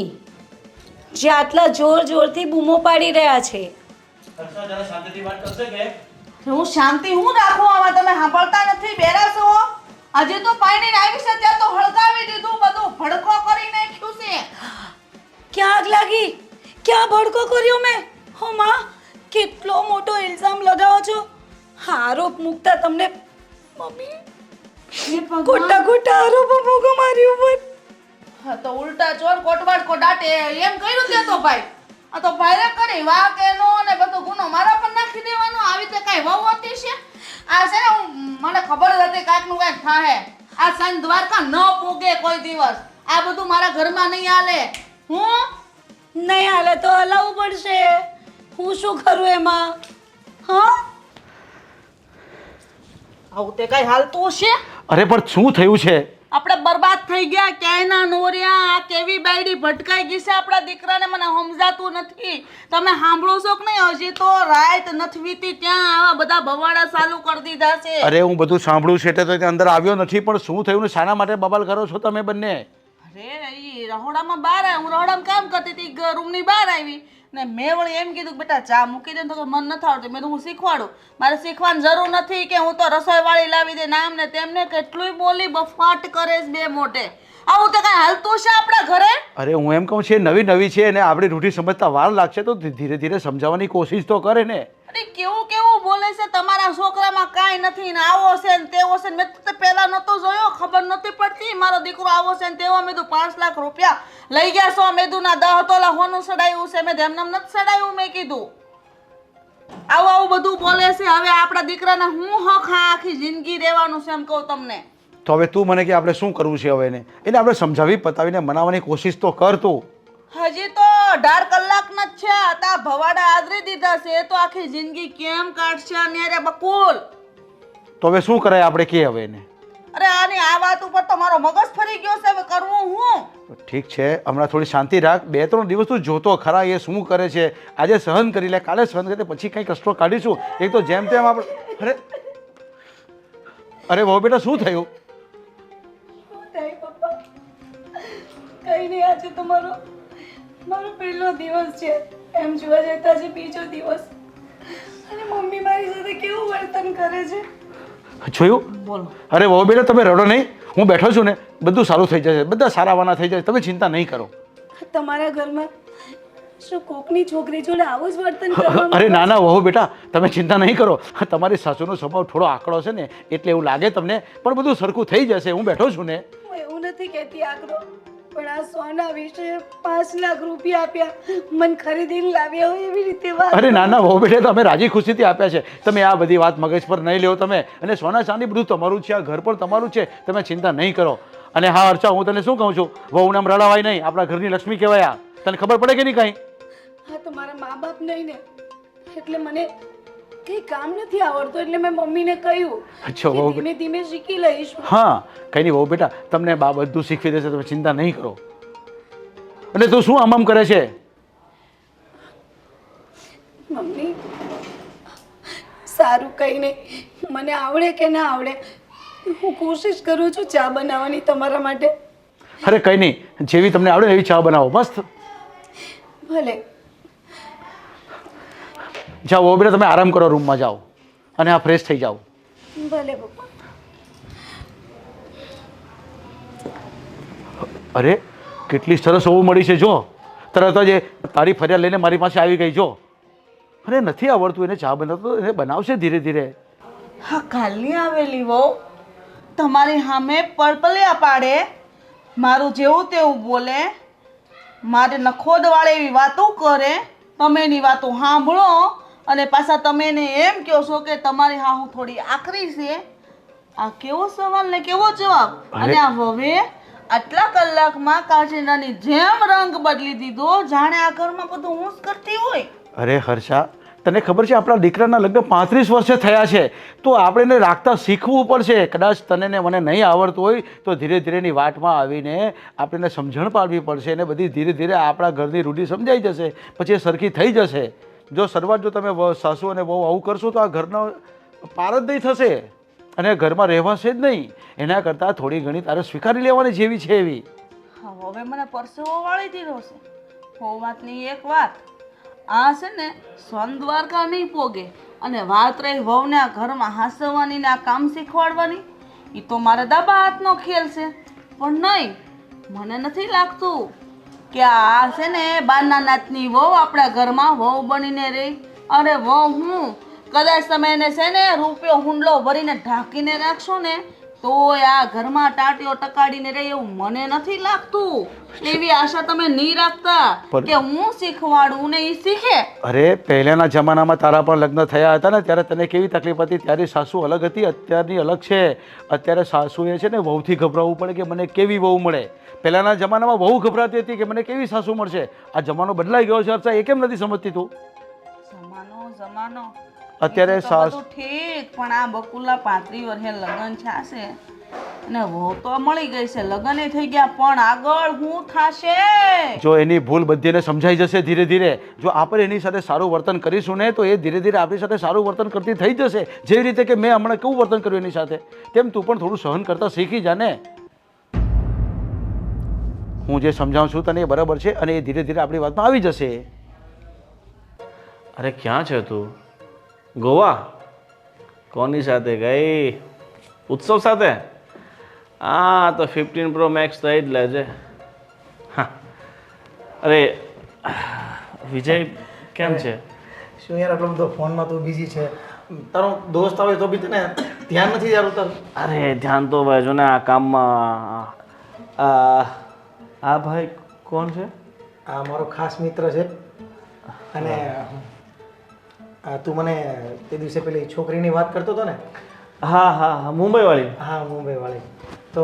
જે આટલા જોર જોરથી બૂમો પાડી રહ્યા છે. હું શાંતિ હું રાખું? આમાં તમે સાંભળતા નથી? બેરા છો? આજે તો પાણીને આવી છે ત્યાં તો હળગાવી દીધું, બધું ભડકો કરી નાખ્યું છે. ક્યાં આગ લાગી? ક્યાં ભડકો કર્યો મેં? હો માં, કેટલો મોટો ઇલ્ઝામ લગાવો છો. હા, આરોપ મૂકતા તમને મમ્મી ખોટા ખોટા આરોપો મૂકો મારી ઉપર. હા તો ઉલટા ચોર કોટવાડ કોડાટે એમ કર્યું તે તો ભાઈ. આ તો ભાઈરે કરી વાહ કે નો ને બધો ગુનો મારા પર નાખી દેવાનો. આવી તે કઈ વહુ હતી છે? આ છે ને મને ખબર જ હતી કાંઈક નું કાંઈક થાહે. આ સાંજ દ્વારકા ન પોગે કોઈ દિવસ. આ બધું મારા ઘરમાં નહીં હાલે. હું નહીં હાલે તો હલાવવું પડશે. હું શું કરું એમાં? હા, આવું તે કઈ હાલતું છે? અરે પણ શું થયું છે? આપણે બરબાદ થઈ ગયા, ક્યાંયના નોર્યા. આ કેવી બાયડી ભટકાઈ ગઈ છે આપણા દીકરાને, મને સમજાતું નથી. તમે સાંભળો છો કે નહીં? હજી તો રાત નથી વીતી ત્યાં આવા બધા ભવાડા ચાલુ કરી દીધા છે. અરે હું બધું સાંભળું છે એટલે તો ત્યાં અંદર આવ્યો નથી, પણ શું થયું ને શાના માટે બબાલ કરો છો તમે બંને? અરે ઈ રહોડામાં બહાર આવી, હું રહોડામાં કામ કરતી હતી, રૂમની બહાર આવી ને મેં વળી એમ કીધું કે બેટા ચા મૂકી દે. તો કે મન નથી આવડતું. મેં તો હું શીખવાડું, મારે શીખવાની જરૂર નથી કે હું તો રસોઈવાળી લાવી દે નામ ને તેમને. કેટલું બોલી બફાટ કરે છે બે મોઢે. આવું તો કઈ હાલતું છે આપણા ઘરે? અરે હું એમ કહું છે નવી નવી છે અને આપણી રૂઢી સમજતા વાર લાગશે તો ધીરે ધીરે સમજાવવાની કોશિશ તો કરે ને. અરે કેવું કેવું બોલે છે, તમારા છોકરામાં કાંઈ નથી ને આવો છે ને તેવો છે. મેં તો પહેલા નતો જોયો, ખબર નહોતી પડતી મારો દીકરો આવો છે ને તેવો. મેં તો 5 લાખ રૂપિયા લઈ ગયા છો. મેં કીધું ના 10 તોલા હોનું સડાયું છે. મેં એમને નથી સડાયું. મેં કીધું આવું આવું બધું બોલે છે. હવે આપણા દીકરાને હું હક આખી જિંદગી રહેવાનું છે એમ કહું તમને. તો હવે તું મને કે આપણે શું કરવું છે હવે એને આપણે સમજાવી પતાવીને મનાવવાની કોશિશ તો કર તું. હજી તો 18 કલાકના જ છે. તા ભવાડા આદરી દીધા છે તો આખી જિંદગી કેમ કાઢશે અન્યારે બકુલ? તો હવે શું કરાય આપણે કે હવે એને? અરે આની આ વાત ઉપર તો મારો મગજ ફરી ગયો છે. હવે કરવું હું? ઠીક છે, હમણાં થોડી શાંતિ રાખ. 2-3 દિવસ તું જોતો ખરા એ શું કરે છે. આજે સહન કરી લે, કાલે સહન કરી લે, પછી કંઈ કષ્ટો કાઢીશું. એક તો જેમ તેમ આપણે અરે બહુ બેટા શું થયું? પપ્પા કઈ નહીં, આજે તો મારો પહેલો દિવસ છે. એમ જોવા જતા છે બીજો દિવસ. અને મમ્મી મારી સાથે કેવું વર્તન કરે છે. જોયું? બોલો. અરે બહુ બેટા તમે રડો નહીં, હું બેઠો છું ને, બધું સારું થઈ જશે, બધા સારાવાના થઈ જશે, તમે ચિંતા નહીં કરો. તમારા ઘરમાં શું કોકની છોકરી જોડે આવું જ વર્તન કરવામાં? અરે ના ના વહુ બેટા તમે ચિંતા નહીં કરો. તમારી સાસુનો સ્વભાવ થોડો આકડો છે ને એટલે એવું લાગે તમને, પણ બધું સરખું થઈ જશે. હું બેઠો છું ને. હું એવું નથી કહેતી આકરો, પણ આ સોના વિશે 5 લાખ રૂપિયા આપ્યા, મન ખરીદીને લાવ્યા હોય એવી રીતે વાત. અરે ના ના વહુ બેટા તમે રાજી ખુશીથી આપ્યા છે. તમે આ બધી વાત મગજ પર નહીં લ્યો તમે. અને સોના ચાંદી બધું તમારું છે, આ ઘર પણ તમારું છે, તમે ચિંતા નહીં કરો. અને હા અર્ચા હું તને શું કહું છું, વહુને આમ રડાવાય નહીં. આપણા ઘરની લક્ષ્મી કહેવાય. તને ખબર પડે કે નહીં કાંઈ? હા તો મારા મા બાપ નહીં ને, એટલે મને કંઈ કામ નથી આવડતું. એટલે મેં મમ્મીને કહ્યું અચ્છા કે વહુ ધીમે ધીમે શીખી લઈશ. હા કંઈ નહીં વહુ બેટા તમને બા બધું શીખવી દેશે, તમે ચિંતા નહીં કરો. અને તું શું આમ કરે છે? મમ્મી સારું કંઈ નહીં, મને આવડે કે ના આવડે હું કોશિશ કરું છું ચા બનાવવાની તમારા માટે. અરે કંઈ નહીં, જેવી તમને આવડે એવી ચા બનાવો મસ્ત. ભલે. જાઓ વહુ બેટા તમે આરામ કરો, રૂમમાં જાઓ અને આ ફ્રેશ થઈ જાઓ. ભલે પપ્પા. અરે કેટલી સરસ વહુ મળી છે જો. તરત જ તારી ફરિયાદ લઈને મારી પાસે આવી ગઈ જો. અરે નથી આવડતું એને ચા બનાવતો, એને બનાવશે ધીરે ધીરે. હા કાલની આવેલી વહુ તમારી સામે પડપલિયા પાડે, મારું જેવું તેવું બોલે, મારે નખોદ વાળે એવી વાતો કરે, તમે એની વાતો સાંભળો અને પાછા તમે એને એમ કહો છો કે તમારી હાહુ થોડી આકરી છે. આ કેવો સવાલ ને કેવો જવાબ? અને આ હવે આટલા કલાકમાં કાચીનાની જેમ રંગ બદલી દીધો, જાણે આ ઘરમાં બધું હું જ કરતી હોય. અરે હર્ષા તને ખબર છે આપણા દીકરાના લગ્ન 35 વર્ષે થયા છે, તો આપણે એને રાખતા શીખવું પડશે. કદાચ તને ને મને નહીં આવડતું હોય તો ધીરે ધીરેની વાટમાં આવીને આપણે એને સમજણ પાડવી પડશે. અને બધી ધીરે ધીરે આપણા ઘરની રૂઢી સમજાઈ જશે, પછી એ સરખી થઈ જશે. જો શરૂઆત જો તમે સાસુ અને બહુ આવું કરશો તો આ ઘરનો પાર જ નહીં થશે અને ઘરમાં રહેવાશે જ નહીં. એના કરતાં થોડી ઘણી તારે સ્વીકારી લેવાની જેવી છે એવી. હા હવે મને પરસેવો વાળી દીધો છે. હો વાતની એક વાત, આ છે ને સોન દ્વારકા નહીં પોગે. અને વાત રહી વહુને આ ઘરમાં હાંસવાની ને આ કામ શીખવાડવાની, એ તો મારા દાબા હાથનો ખેલ છે. પણ નહીં, મને નથી લાગતું કે આ છે ને બારના નાતની વહુ આપણા ઘરમાં વહુ બનીને રહી. અરે વહુ હું કદાચ તમે એને છે ને રૂપિયો હુંડલો ભરીને ઢાંકીને રાખશો ને તોય આ ઘરમાં ટાટીઓ ટકાડીને રહે એવું મને નથી લાગતું. એવી આશા તમે નહીં રાખતા કે હું શીખવાડું ને એ શીખે. અરે પહેલાંના જમાનામાં તારા પણ લગ્ન થયા હતા ને ત્યારે તને કેવી તકલીફ હતી? ત્યારે સાસુ અલગ હતી, અત્યારની અલગ છે. અત્યારે સાસુએ છે ને વહુથી ગભરાવવું પડે કે મને કેવી વહુ મળે. પહેલાંના જમાનામાં વહુ ગભરાતી હતી કે મને કેવી સાસુ મળશે. આ જમાનો બદલાઈ ગયો છે અર્ચા, એ કેમ નથી સમજતી તું? જમાનો અત્યારે તો બધું ઠીક, પણ આ બકુલા 35 વર્ષે લગ્ન છે અને વહુ તો મળી ગઈ છે, લગ્ન થઈ ગયા, પણ આગળ શું થશે? જો એની ભૂલ બધીને સમજાઈ જશે ધીરે ધીરે. જો આપણે એની સાથે સારું વર્તન કરીશું ને તો એ ધીરે ધીરે આપણી સાથે સારું વર્તન કરતી થઈ જશે. જેવી રીતે કે મેં હમણાં કેવું વર્તન કર્યું એની સાથે, તેમ તું પણ થોડું સહન કરતા શીખી જા ને. હું જે સમજાવું છું તને એ બરાબર છે અને એ ધીરે ધીરે આપણી વાતમાં આવી જશે. અરે ક્યાં છે તું? ગોવા? કોની સાથે ગઈ? ઉત્સવ સાથે? હા તો 15 Pro Max તો જ લેજે. હા અરે વિજય કેમ છે? શું યાર આટલો બધો ફોનમાં તું બિઝી છે? તારો દોસ્ત આવે તો બી તને ધ્યાન નથી યાર તારું? અરે ધ્યાન તો ભાઈ જો ને આ કામમાં. આ ભાઈ કોણ છે? આ મારો ખાસ મિત્ર છે. અને તું મને તે દિવસે પેલી છોકરીની વાત કરતો હતો ને? હા હા હા મુંબઈવાળી. હા મુંબઈવાળી. તો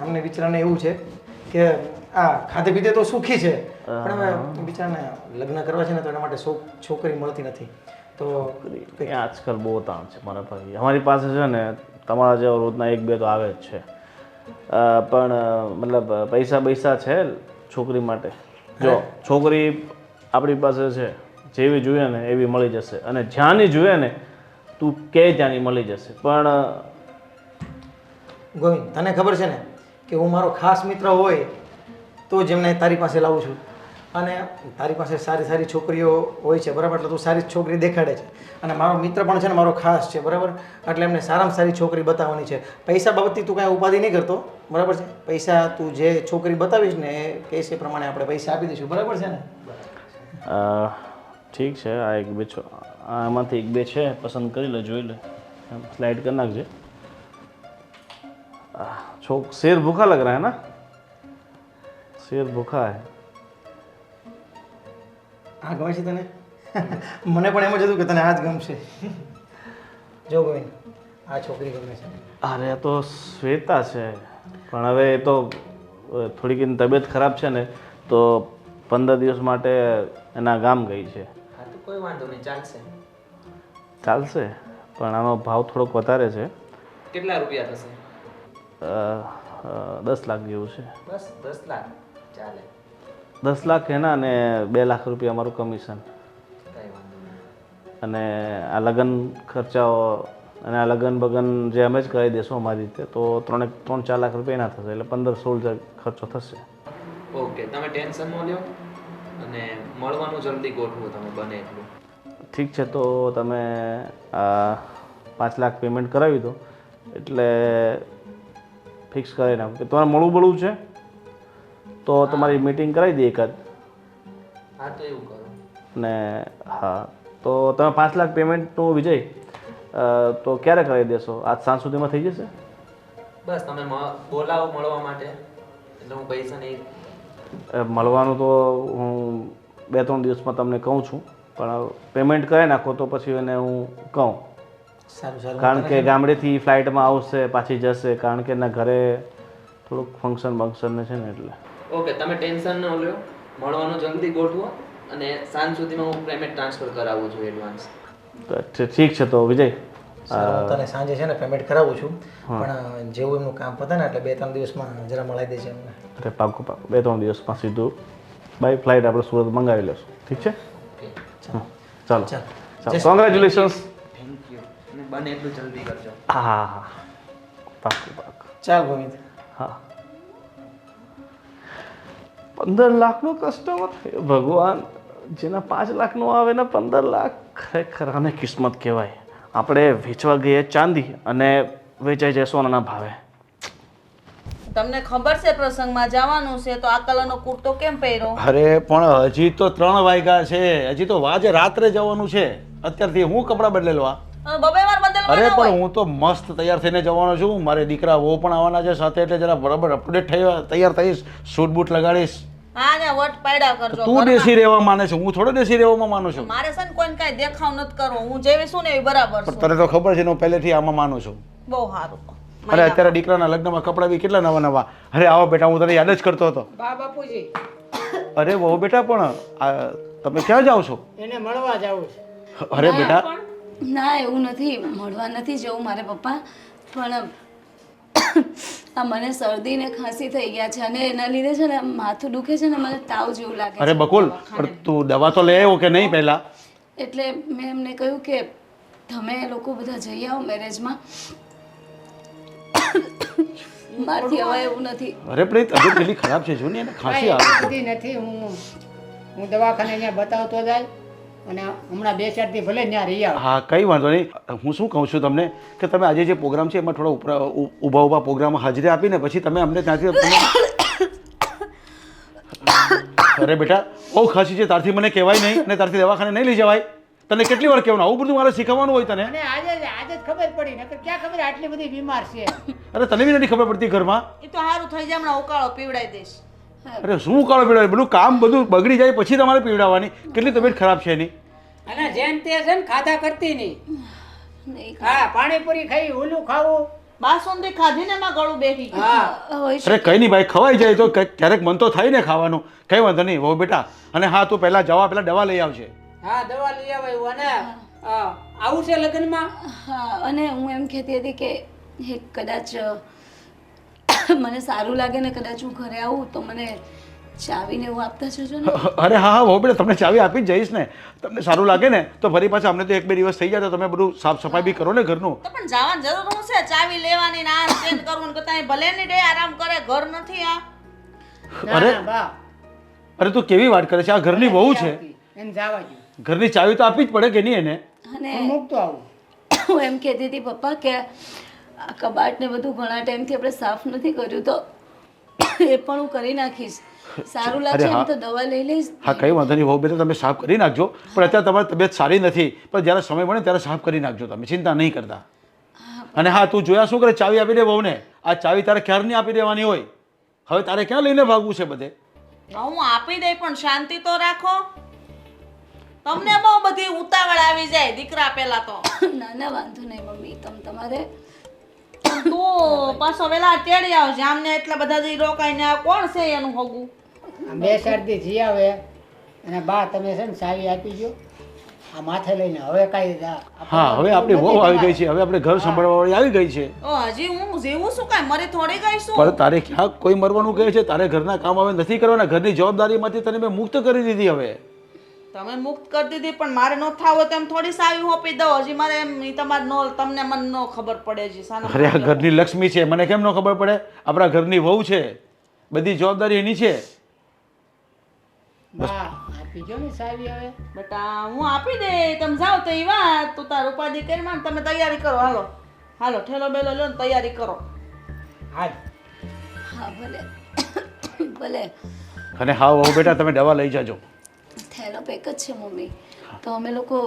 અમને બિચારાને એવું છે કે આ ખાધે પીધે તો સુખી છે, પણ હવે બિચારાને લગ્ન કરવા છે ને તો એના માટે છોકરી મળતી નથી. તો એ આજકાલ બહુ તાણ છે મારા ભાઈ. અમારી પાસે છે ને તમારા જેવા રોજના 1-2 તો આવે જ છે. પણ મતલબ પૈસા છે છોકરી માટે. જો છોકરી આપણી પાસે છે, જેવી જોઈએ ને એવી મળી જશે, અને જ્યાંની જોઈએ ને તું કે ત્યાંની મળી જશે. પણ ગોવિંદ તને ખબર છે ને કે હું મારો ખાસ મિત્ર હોય તો જ એમને તારી પાસે લાવું છું. અને તારી પાસે સારી સારી છોકરીઓ હોય છે બરાબર, એટલે તું સારી છોકરી દેખાડે છે. અને મારો મિત્ર પણ છે ને મારો ખાસ છે બરાબર, એટલે એમને સારામાં સારી છોકરી બતાવવાની છે. પૈસા બાબતથી તું કાંઈ ઉપાધિ નહીં કરતો બરાબર છે? પૈસા તું જે છોકરી બતાવીશ ને એ કેસ એ પ્રમાણે આપણે પૈસા આપી દઈશું બરાબર છે ને? ઠીક છે. આ 1-2 છો, આમાંથી 1-2 છે, પસંદ કરી લે, જોઈ લે, સ્લાઇડ કરી નાખજે. शेर भूखा लग रहा है ना? शेर भूखा है. આ ગમે છે તને? મને પણ એમ જ હતું કે તને આ જ ગમશે. જો ગોવિંદ આ છોકરી ગમે છે. અરે તો શ્વેતા છે, પણ હવે એ તો થોડીક એની તબિયત ખરાબ છે ને તો 15 દિવસ માટે એના ગામ ગઈ છે. હા તો કોઈ વાંધો નહીં, ચાલશે. ચાલશે, પણ આનો ભાવ થોડોક વધારે છે. કેટલા રૂપિયા થશે? 10 લાખ જેવું છે. બસ 10 લાખ ચાલે. 10 લાખ એના અને 2 લાખ રૂપિયા અમારું કમિશન. કઈ વાંધો નહીં. અને આ લગ્ન ખર્ચાઓ અને આ લગ્ન બગન જે અમે જ કરાવી દઈશું અમારી રીતે તો 3-4 લાખ રૂપિયા એના થશે, એટલે 15-16 ખર્ચો થશે. ઓકે, તમે ટેન્શન ન લ્યો અને મળવાનું જલ્દી ગોઠવો તમે બને એટલું. ઠીક છે, તો તમે 5 લાખ પેમેન્ટ કરાવી દો એટલે ફિક્સ કરાવી નાખો. કે તમારે મળવું છે તો તમારી મીટિંગ કરાવી દઈએ એકાદ. હા તો એવું કરો. ને હા તો તમે 5 લાખ પેમેન્ટનું વિજય તો ક્યારે કરાવી દેશો? આજ સાંજ સુધીમાં થઈ જશે? બસ તમે બોલાવો મળવા માટે એટલે હું પૈસા નહીં. મળવાનું તો હું 2-3 દિવસમાં તમને કહું છું, પણ પેમેન્ટ કરી નાખો તો પછી એને હું કહું. સારું સારું. કારણ કે ગામડેથી ફ્લાઇટમાં આવશે, પાછી જશે, કારણ કે એના ઘરે થોડુંક ફંક્શન છે ને એટલે. ઓકે, તમે ટેન્શન ન લ્યો, મળવાનું જલ્દી ગોઠવો અને સાંજ સુધીમાં હું પેમેન્ટ ટ્રાન્સફર કરાવું છું એડવાન્સ. ઠીક છે તો વિજય હું તને સાંજે છે ને પેમેન્ટ કરાવું છું, પણ જેવું એમનું કામ પતે ને એટલે 2-3 દિવસમાં જરા મળાઈ દેજે એમને. અરે પાકું 2-3 દિવસમાં સીધું બાય ફ્લાઇટ આપણે સુરત મંગાવી લઈશું. ઠીક છે? ચાલો ચાલો, કોંગ્રેચ્યુલેશન્સ. Thank you. અને બને એટલું જલ્દી કરજો. હા હા હા, પાકું. ચાલ ગોવિંદ. હા, 15 લાખનો કસ્ટમર. ભગવાન, જેના 5 લાખનો આવે ને 15 લાખ, ખરેખર આને કિસ્મત કહેવાય. આપણે વેચવા ગઈએ ચાંદી અને વેચાઈ જાય સોનાના ભાવે. તમને ખબર છે પ્રસંગમાં જવાનું છે તો આ કલરનો કુર્તો કેમ પહેર્યો? અરે પણ હજી તો 3 વાગ્યા છે, હજી તો વાજે રાત્રે જવાનું છે. અત્યારથી હું કપડાં બદલેલો બબે વાર બદલવા અરે ન પણ હોય. હું તો મસ્ત તૈયાર થઈને જવાનો છું. મારે દીકરા વહુ પણ આવવાના છે સાથે, એટલે જરા બરાબર અપડેટ થઈ તૈયાર થઈશ, સૂટ બૂટ લગાડીશ. હા ને વટ પાડ્યા કરજો તું ઘરમાં. દેશી રહેવા માને છે, હું થોડો દેશી રહેવામાં માનું છું. મારે છે ને કોઈને કાંઈ દેખાવ નથી કરવો, હું જેવી છું ને એવી બરાબર પણ છું. તને તો ખબર છે ને હું પહેલેથી આમાં માનું છું. બહુ સારું. અરે અત્યારે દીકરાના લગ્નમાં કપડાં બી કેટલા નવા નવા. અરે આવો બેટા, હું તને યાદ જ કરતો હતો. બા બાપુજી અરે વહુ બેટા, પણ તમે ક્યાં જાઓ છો? એને મળવા જવું છે. અરે બેટા, ના એવું નથી, મળવા નથી જવું મારે પપ્પા, પણ આ મને શરદી ને ખાંસી થઈ ગયા છે અને એના લીધે છે ને માથું દુખે છે ને મને તાવ જેવું લાગે છે. અરે બકુલ, પણ તું દવા તો લઈ આવ્યો કે નહીં પહેલા? એટલે મેં એમને કહ્યું કે તમે લોકો બધા જઈ આવો મેરેજમાં, મારથી હવે એવું નથી. અરે પણ એ તબિયત પેલી ખરાબ છે, જો ને એને ખાંસી આવે છે. બધી નથી. હું દવાખાને ત્યાં બતાવતો જાય અને હમણાં 2-4 દી ભલે ત્યાં રહી આવ. હા કંઈ વાંધો નહીં. હું શું કહું છું તમને કે તમે આજે જે પ્રોગ્રામ છે એમાં થોડા ઊભા ઊભા પ્રોગ્રામ હાજરી આપીને પછી તમે અમને ત્યાંથી અરે બેટા, બહુ ખાંસી છે, તારથી મને કહેવાય નહીં અને તારથી દવાખાને નહીં લઈ જવાય. તને કેટલી વાર કહેવાનું? આવું બધું મારે શીખવવાનું હોય તને? અને આજે જ ખબર પડી, નકર ક્યાં ખબર આટલી બધી બીમાર છે. અરે તને બી નથી ખબર પડતી ઘરમાં? એ તો સારું થઈ જાય, હમણાં ઉકાળો પીવડાવી દઈશ. અરે શું કાળો પીવડાવે? બધું કામ બધું બગડી જાય પછી તમારે પીવડાવવાની. કેટલી તબિયત ખરાબ છે એની. અને જેમ તે છે ને ખાધા કરતી નહીં. નહીં હા, પાણીપુરી ખાઈ, ઓલું ખાવું. બાસુંદી ખાધી ને એમાં ગળું બેસી ગયું. હા, હોય અરે કંઈ નહીં ભાઈ, ખવાઈ જાય તો ક્યારેક મન તો થાય ને ખાવાનું. કંઈ વાંધો નહીં વહુ બેટા. અને હા, તું પહેલાં જવા પહેલાં દવા લઈ આવજે. હા, દવા લઈ આવાયું. અને આવું છે લગ્નમાં. હા, અને હું એમ કહેતી હતી કે કદાચ મને સારું લાગે ને કદાચ હું ઘરે આવું તો મને ચાવીને એવું આપતા જજો ને. અરે હા હા વહુ બેટા, તમને ચાવી આપી જ જઈશ ને. તમને સારું લાગે ને તો ફરી પાછા અમને તો 1-2 દિવસ થઈ જાય તો તમે બધું સાફ સફાઈ બી કરો ને ઘરનું. તો પણ જવાની જરૂર હું છે? ચાવી લેવાની ને આ ચેન્જ કરવું ને કતાય ભલે ની ડે આરામ કરે, ઘર નથી આ. ના, અરે ના, બા. અરે તું કેવી વાત કરે છે? આ ઘરની વહુ છે, એને જવા દો. ઘરની ચાવી તો આપવી જ પડે કે નહીં એને? હું અને મૂકતો આવું. હું એમ કહેતી હતી પપ્પા કે આ કબાટ ને બધું ઘણા ટાઈમથી આપણે સાફ નથી કર્યું તો એ પણ હું કરી નાખીશ. સારું લાગશે એમ તો દવા લઈ લઈશ. હા કંઈ વાંધો નહીં વહુ બેટા, તમે સાફ કરી નાખજો. પણ અત્યારે તમારી તબિયત સારી નથી, પણ જ્યારે સમય મળે ત્યારે સાફ કરી નાખજો, તમે ચિંતા નહીં કરતા. અને હા, તું જોયા શું કરે? ચાવી આપી દે વહુને. આ ચાવી તારે ક્યારની આપી દેવાની હોય? હવે તારે ક્યાં લઈને ભાગવું છે બધે? હું આપી દઈ પણ શાંતિ તો રાખો. તમને બહુ બધી ઉતાવળ આવી જાય દીકરા પેલા તો. ના ના વાંધો નહીં મમ્મી, તમારે તું પાછો વેલા તેડી આવજે. આમને એટલા બધા દી રોકાઈને આ કોણ છે એનું હગું? 2-4 દી જી આવે. અને બા તમે છે ને ચાવી આપી દો. આ માથે લઈને હવે કાંઈ હા, હવે આપણી વહુ આવી ગઈ છે, હવે આપણે ઘર સંભાળવાવાળી આવી ગઈ છે. ઓ હજી હું જીવું શું કાંઈ મરી થોડી ગઈ શું? પણ તારે ક્યાં કોઈ મરવાનું કહે છે? તારે ઘરના કામ હવે નથી કરવાના. ઘરની જવાબદારીમાંથી તને મેં મુક્ત કરી દીધી. હવે તમે મુક્ત કરી દીધી પણ મારે ન થાવ તો એમ થોડી સાવી હોપી દો. હજી મારે એમ ઈ તમારે નો તમને મને નો ખબર પડે હજી સાના. અરે આ ઘરની લક્ષ્મી છે, મને કેમ ન ખબર પડે? આપણા ઘરની વહુ છે, બધી જવાબદારી એની છે. બા આપી દો ને ચાવી હવે. બેટા હું આપી દે, તમે જાઓ તો ઈ વાત. તું તાર ઉપાધિ કરી માં તમે તૈયારી કરો. હાલો હાલો, ઠેલો બેલો લો ને તૈયારી કરો. હાલ. હા ભલે ભલે. અને હા વહુ બેટા, તમે દવા લઈ જાજો. થેલો પેક જ છે મમ્મી, તો અમે લોકો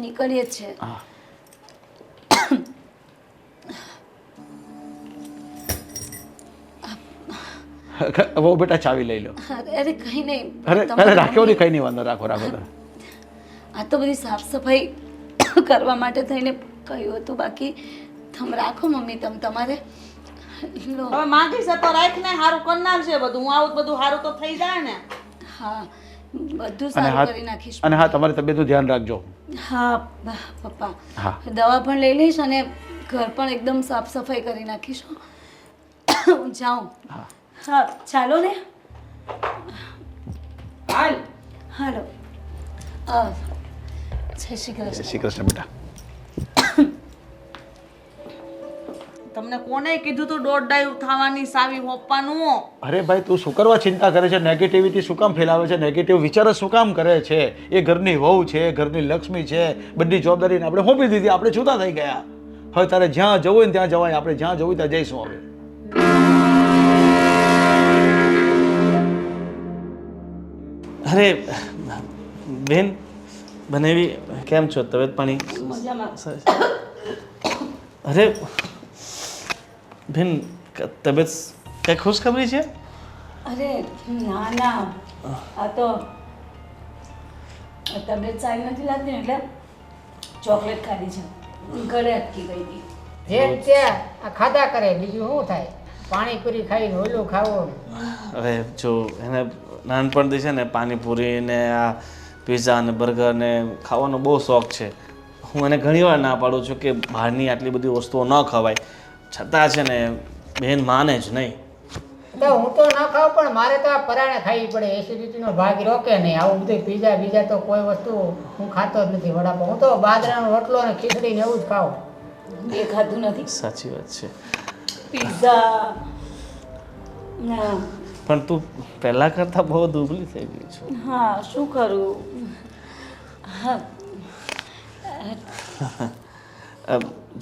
નીકળીએ જ છે. હા વહુ બેટા ચાવી લઈ લો. અરે કંઈ નહીં. અરે રાખ્યો નહીં, કંઈ નહીં, વાંધો રાખો રાખો તમે. આ તો બધી સાફ સફાઈ કરવા માટે થઈને કહ્યું હતું, બાકી તમે રાખો મમ્મી, તમારે લો. હવે માંગી છે તો રાખ ને, સારું કરી નાખજે બધું. હું આવું બધું સારું તો થઈ જાય ને. હા બધું અને સારું કરી નાખીશ. અને હા, તમારી તબિયતનું ધ્યાન રાખજો. હા પપ્પા, હા. દવા પણ લઈ લઈશ અને ઘર પણ એકદમ સાફ સફાઈ કરી નાખીશ. હું જાઉં. હા ચાલો ને. હાલ. હાલો. જય શ્રી કૃષ્ણ. શ્રી કૃષ્ણ બેટા. તમને કોને કીધું તું દોઢ ડાઈવ થવાની સાવી હોપવાનું? અરે ભાઈ, તું શું કરવા ચિંતા કરે છે? નેગેટિવિટી શું કામ ફેલાવે છે? નેગેટિવ વિચારો શું કામ કરે છે? એ ઘરની વહુ છે, ઘરની લક્ષ્મી છે, બધી જવાબદારીને આપણે સોંપી દીધી, આપણે છૂટા થઈ ગયા. હવે તારે જ્યાં જવું હોય ને ત્યાં જવાય, આપણે જ્યાં જવું ત્યાં જઈશું હવે. અરે બેન બનેવી કેમ છો? તબિયત પાણી? અરે બેન તબિયત કઈ ખુશખબરી છે? અરે ના ના, આ તો તબિયત સારી નથી લાગતી ને એટલે ચોકલેટ ખાધી છે, ઘરે અટકી ગઈ હતી. જેમ છે આ ખાધા કરે, બીજું શું થાય? પાણીપુરી ખાઈને ઓલું ખાવું. હવે જો એને નાનપણથી છે ને પાણીપુરી ને આ પીઝા ને બર્ગર ને ખાવાનો બહુ શોખ છે. હું એને ઘણીવાર ના પાડું છું કે બહારની આટલી બધી વસ્તુઓ ન ખવાય, છતાં છે ને બેન માને જ નહીં. તો હું તો ના ખાઉં, પણ મારે તો આ પરાણે ખાવી પડે, એસિડિટીનો ભાગ રોકે નહીં. આવું બધું પીઝા બીજા તો કોઈ વસ્તુ હું ખાતો જ નથી. વડાપાવ હું તો બાજરાનો રોટલો અને ખીચડી ને એવું જ ખાઉં. એ ખાધું નથી. સાચી વાત છે, પિઝા ના. પણ તું પહેલાં કરતાં બહુ દુબળી થઈ ગઈ છો. હા, શું કરું? હા,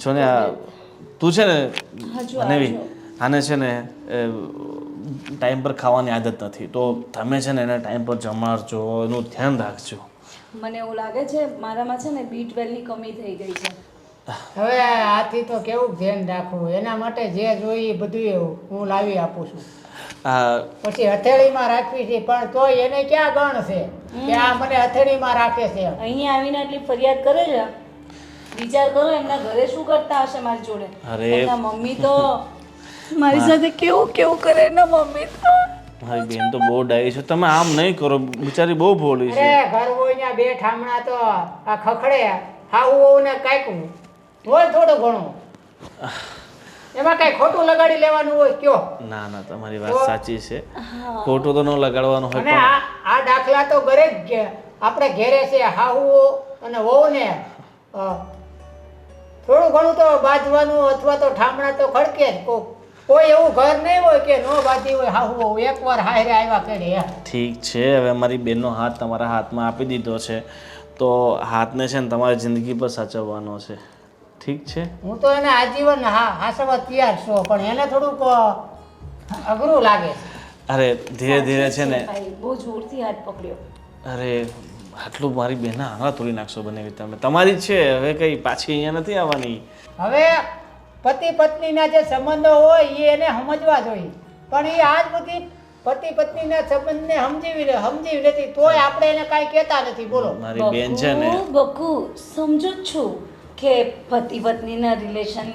જો ને આ તું છે ને હજુ બનેવી, આવજો. આને છે ને ટાઈમ પર ખાવાની આદત નથી, તો તમે છે ને એને ટાઈમ પર જમાડજો, એનું ધ્યાન રાખજો. મને એવું લાગે છે મારામાં છે ને B12ની કમી થઈ ગઈ છે. હવે આથી તો કેવું ધ્યાન રાખવું, એના માટે જે જોઈએ એ બધું હું લાવી આપું છું. આ પછી હથેળીમાં રાખવી છે, પણ તોય એને ક્યાં ગણ છે કે આ મને હથેળીમાં રાખે છે. અહીંયા આવીને આટલી ફરિયાદ કરે છે. વિચાર કરો એમના ઘરે શું કરતા હશે મારી જોડે. અરે. એમના મમ્મી તો મારી સાથે કેવું કેવું કરે એના મમ્મી તો. મારી બેન તો બહુ ડાઈ છે, તમે આમ નહીં કરો, બિચારી બહુ ભોળી છે. અરે ઘર હોય ત્યાં બે ઠામણા તો આ ખખડે, હાવું હોવું ને કાંઈક હોય થોડું ઘણું, એમાં કઈ ખોટું લગાડી લેવાનું હોય કયો? ના ના, તમારી વાત સાચી છે, ખોટું તો ન લગાડવાનું હોય, અને પણ આ દાખલા તો ઘરે જ આપણે ઘેરે છે. હાહુઓ અને વહુ ને થોડું ઘણું તો બાજવાનું અથવા તો ઠામણા તો ખડકે જ. કોઈ એવું ઘર નહીં હોય કે નો બાજી હોય હાહુઓ એકવાર હારે આવ્યા કરે. ઠીક છે, હવે મારી બેનનો હાથ તમારા હાથમાં આપી દીધો છે, તો હાથને છે ને તમારી જિંદગી પર સાચવવાનો છે. ઠીક છે, હું તો એને આજીવન હાસવા તૈયાર છું, પણ એને થોડુંક અઘરું લાગે છે. અરે ધીરે ધીરે છે ને, ભાઈ બહુ જોરથી હાથ પકડ્યો. અરે આટલું મારી બેનના આંગળા તોડી નાખશો બનેવી તમે, તમારી જ છે, હવે કઈ પાછી અહીંયા નથી આવવાની. હવે પતિ પત્નીના જે સંબંધો હોય એ એને સમજવા જોઈએ, પણ એ આજ બધી પતિ પત્નીના સંબંધને સમજી નથી, તોય આપણે એને કાંઈ કહેતા નથી. બોલો. મારી બેન છે ને, બકુ સમજો જ છું કે પતિ પત્નીના રિલેશન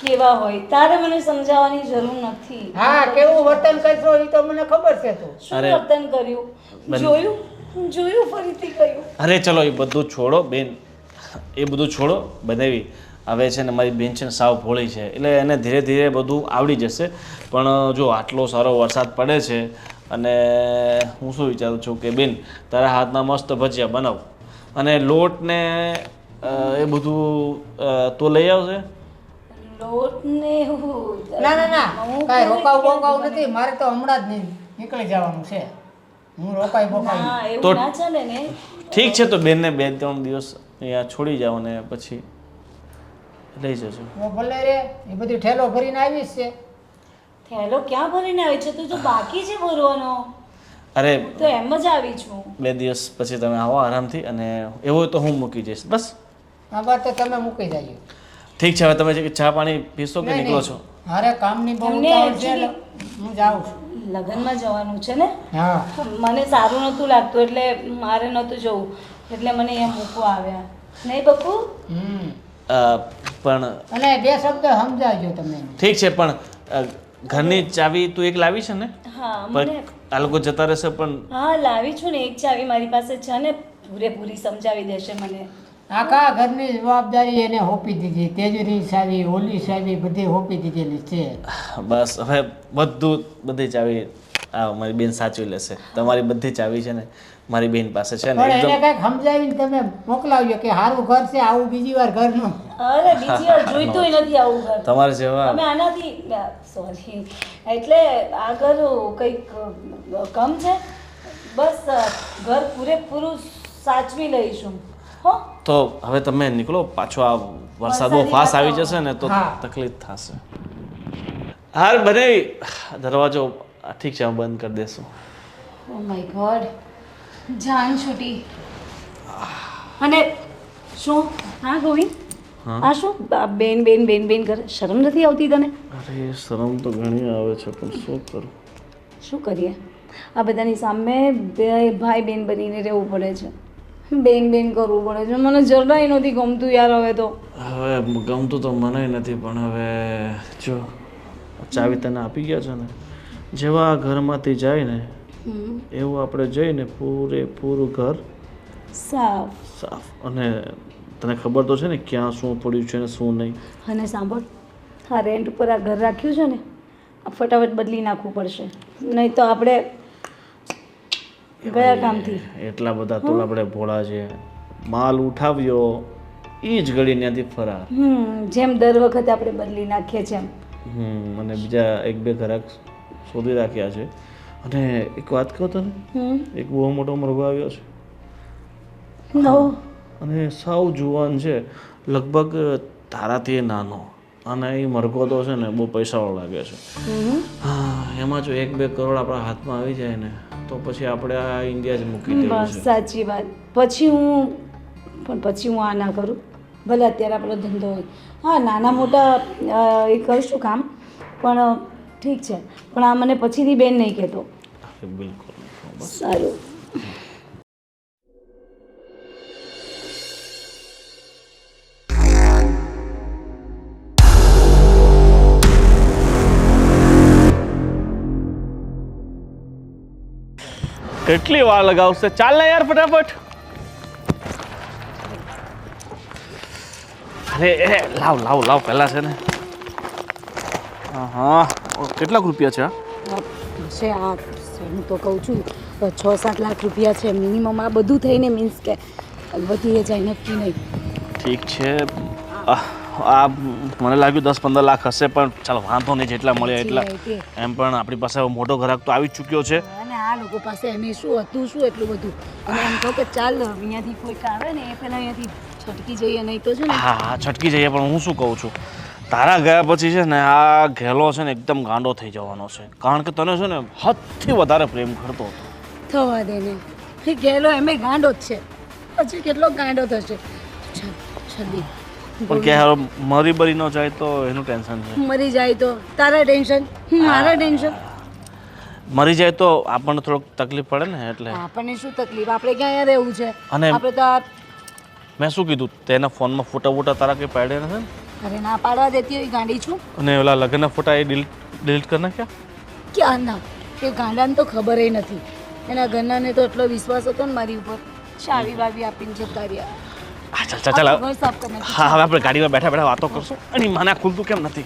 કેવા હોય, તારે મને સમજાવવાની જરૂર નથી. હા, કેવું વર્તન કરશો એ તો મને ખબર છે. તો શું અરે, વર્તન કર્યું? જોયું ફરીથી કહ્યું. અરે ચલો એ બધું છોડો બેન, એ બધું છોડો બનેવી. હવે છે ને મારી બેન છે ને સાવ ભોળી છે, એટલે એને ધીરે ધીરે બધું આવડી જશે. પણ જો આટલો સારો વરસાદ પડે છે, અને હું શું વિચારું છું કે બેન તારા હાથના મસ્ત ભજીયા બનાવ, અને લોટ ને એ બધું તો લઈ આવશે. લોટ ને એવું ના ના ના, હું કાંઈ કોઈ રોકાવું નથી, મારે તો હમણાં જ નીકળી જવાનું છે. હું રોકાઈ બોકાઈ ના, એવું તો- ના ચાલે ને. ઠીક છે, તો બેનને 2-3 દિવસ અહીંયા છોડી જાઓ ને પછી લઈ જજો. હું ભલે રે, એ બધી ઠેલો ભરીને આવીશ છે. થેલો ક્યાં ભરીને આવી છે? તું તો બાકી છે ભરવાનો. અરે તો એમ જ આવી છું. 2 દિવસ પછી તમે આવો આરામથી, અને એવું હોય તો હું મૂકી જઈશ બસ. આ વાત તો તમે મૂકી જાય. ઠીક છે, હવે તમે ચા પાણી પીશો કે નીકળો છો? મારે કામની બહુ એમને ઉતાવળ છે, actually- હું જાઉં છું. લગ્નમાં જવાનું છે ને, હા, મને સારું નહોતું લાગતું એટલે મારે નહોતું જવું, એટલે મને અહીંયા મૂકવા આવ્યા. નહીં બકુ? પણ અને 2 શબ્દ સમજાવજો તમે. ઠીક છે, પણ ઘરની ચાવી તું એક લાવી છે ને? હા, પણ મને આ લોકો જતા રહેશે પણ હા લાવી છું ને, એક ચાવી મારી પાસે છે ને, પૂરેપૂરી સમજાવી દેશે મને. આખા ઘરની જવાબદારી એને સોંપી દીધી. તેજની સાવી, ઓલી સાવી બધી સોંપી દીધેલી છે. બસ હવે બધી ચાવી મારી બેન સાચવી લેશે. તમારી બધી ચાવી છે ને મારી બેન પાસે છે ને, પણ એને એકદમ કંઈક સમજાવીને તમે મોકલાવજો કે સારું ઘર છે, આવું બીજી વાર ઘર ન. અરે બીજી વાર જોઈતુંય નથી આવું ઘર. તમારે જેવા તમે આનાથી સોરી, એટલે આ ઘર કંઈક કમ છે. બસ ઘર પૂરેપૂરું સાચવી લઈશું. હો તો હવે તમે નીકળો પાછો આ વરસાદ બહુ ફાસ્ટ આવી જશે ને તો હા. તકલીફ થશે. હાર બને દરવાજો ઠીક છે, હું બંધ કરી દેશું. ઓ માય ગોડ, જાન છૂટી. અને શું હા ગોવિંદ, આ શું બેન બેન બેન બેન કરે? શરમ નથી આવતી તને? અરે શરમ તો ઘણી આવે છે પણ શું કરું. શું કરીએ, આ બધાની સામે બે ભાઈ બેન બનીને રહેવું પડે છે. બેન બેન કરવું પડે છે. મને જરાય નથી ગમતું યાર. હવે તો હવે ગમતું તો મને નથી પણ હવે જો ચાવી તને આપી ગયા છે ને, જેવા આ ઘરમાંથી જાય ને એવું આપણે જઈને પૂરેપૂરું ઘર સાફ. સાફ. અને તને ખબર તો છે ને ક્યાં શું પડ્યું છે ને શું નહીં. અને સાંભળ, આ રેન્ટ ઉપર આ ઘર રાખ્યું છે ને, આ ફટાફટ બદલી નાખવું પડશે, નહીં તો આપણે ગયા કામથી. એટલા બધા તો આપણે ભોળા છે. માલ ઉઠાવ્યો એ જ ઘડી ત્યાંથી ફરાર. જેમ દર વખતે આપણે બદલી નાખીએ છીએ એમ. અને બીજા એક બે ઘરાક શોધી રાખ્યા છે. અને એક વાત કહું તને, એક બહુ મોટો મરઘો આવ્યો છે નવો. અને સાવ જુવાન છે, લગભગ તારાથી નાનો. અને એ મરઘો તો છે ને બહુ પૈસાવાળો લાગે છે. હા, એમાં જો 1-2 કરોડ આપણા હાથમાં આવી જાય ને તો પછી આપણે આ ઇન્ડિયા જ મૂકી દેવું બસ છે. સાચી વાત. પછી હું આ ના કરું. ભલે અત્યારે આપણો ધંધો હોય, હા નાના મોટા એ કરીશું કામ, પણ ઠીક છે. પણ આ મને પછીથી બેન નહીં કહેતો. બિલકુલ. સારું. કેટલી વાર લગાવશે? ચાલ ને યાર ફટાફટ. અરે લાવ પહેલા છે ને. હા, કેટલાક રૂપિયા છે? છે આ હું તો કહું છું 6-7 લાખ રૂપિયા છે મિનિમમ. આ બધું થઈને મીન્સ કે વધી જાય નક્કી નહીં. ઠીક છે. આ મને લાગ્યું 10-15 લાખ હશે પણ ચાલો વાંધો નહીં, જેટલા મળ્યા એટલા. એમ પણ આપણી પાસે હવે મોટો ગ્રાહક તો આવી જ ચૂક્યો છે. અને આ લોકો પાસે એમ શું હતું, શું એટલું બધું. અને એમ કહું કે ચાલ અહીંયાથી કોઈક આવે ને એ પહેલાં અહીંયાથી છટકી જઈએ, નહીં તો છે ને. હા, છટકી જઈએ. પણ હું શું કહું છું, તારા ગયા પછી છે ને આ ઘેલો છે ને એકદમ ગાંડો થઈ જવાનો છે. કારણ કે તને છે ને હદથી વધારે પ્રેમ કરતો હતો. થવા દે ને, એ ગયેલો એમે ગાંડો જ છે, પછી કેટલો ગાંડો થશે. છબી પણ કે હવે મરી બરી ન જાય તો એનું ટેન્શન છે. મરી જાય તો તારા ટેન્શન, મારા ટેન્શન. મરી જાય તો આપણને થોડોક તકલીફ પડે ને એટલે. આપણને શું તકલીફ, આપણે ક્યાં રહેવું છે. અને આપણે તો મેં શું કીધું, તેના ફોનમાં ફોટા તારા કંઈ પાડ્યા નથી ને? અરે ના પાડવા દેતી હોય ગાંડી છું. અને ઓલા લગ્નના ફોટા એ ડિલીટ કરી નાખ્યા? ક્યાં ના, એ ગાંડાને તો ખબર નથી. એના ઘરનાને તો એટલો વિશ્વાસ હતો ને મારી ઉપર, ચાવી વાવી આપીને જતા રહ્યા. ચાલ ઘર સાફ કરી નાખ્યું. હા, હવે આપણે ગાડીમાં બેઠા વાતો કરશું. અને મને આ ખુલતું કેમ નથી?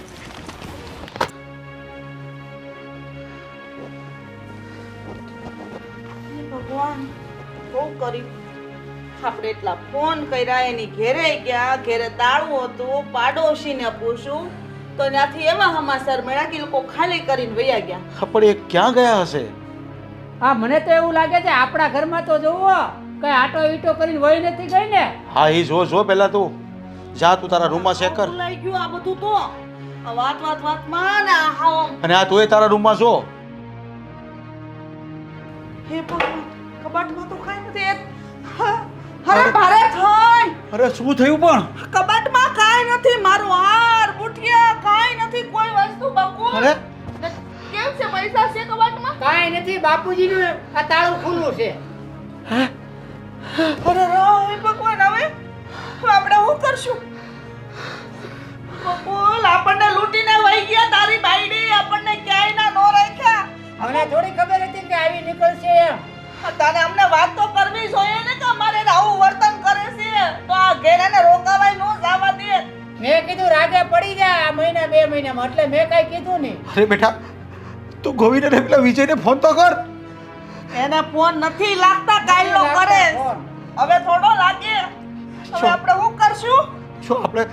ભગવાન બહુ કર્યું. આપણે એટલા ફોન કર્યા, એની ઘેરે ગયા, ઘેરે તાળું હતું, પાડોશીને પૂછું તો ત્યાંથી એવા સમાચાર મળ્યા કે લોકો ખાલી કરીને વયા ગયા. પણ એ ક્યાં ગયા હશે? હા, મને તો એવું લાગે છે આપણા ઘરમાં તો જોવો કઈ આટો ઈટો કરીને વહી નથી ગઈ ને. હા, એ જો પહેલા તું જા, તું તારા રૂમમાં ચેક કર. ભૂલાઈ ગયું આ બધું તો. આ વાતમાં ને આ હાવ. અને આ તું તારા રૂમમાં જો. હે ભગવાન, કબાટમાં તો કાંઈ નથી. અરે ભારે થાય. અરે શું થયું પણ? કબાટમાં કાંઈ નથી. મારો હાર બુટિયા કાંઈ નથી, કોઈ વસ્તુ બકુ. અરે કેમ છે? પૈસા છે કબાટમાં? કાંઈ નથી, બાપુજીનું આ તાળું ખુલ્લું છે. અરે રામ ભગવાન, હવે આપણે શું કરશું? બકુલ, આપણને લૂંટીને વહી ગયા તારી બાઈડી. આપણને ક્યાંય ના નો રાખ્યા. મને થોડી ખબર હતી કે આવી નીકળશે એમ. તને અમને વાત તો કરવી જોઈએ ને કે અમારે આવું વર્તન કરે છે તો આ ઘેરાને રોકાવાય નો જવા દે. મેં કીધું રાગે પડી જાય આ મહિના 2 મહિનામાં, એટલે મેં કઈ કીધું નહીં. અરે બેટા, તું ગોવિંદ અને પેલા વિજયને ફોન તો કર. એને ફોન નથી લાગતા, કાયલો કરે. હવે થોડો લાગે. હવે આપણે શું કરશું? શું આપણે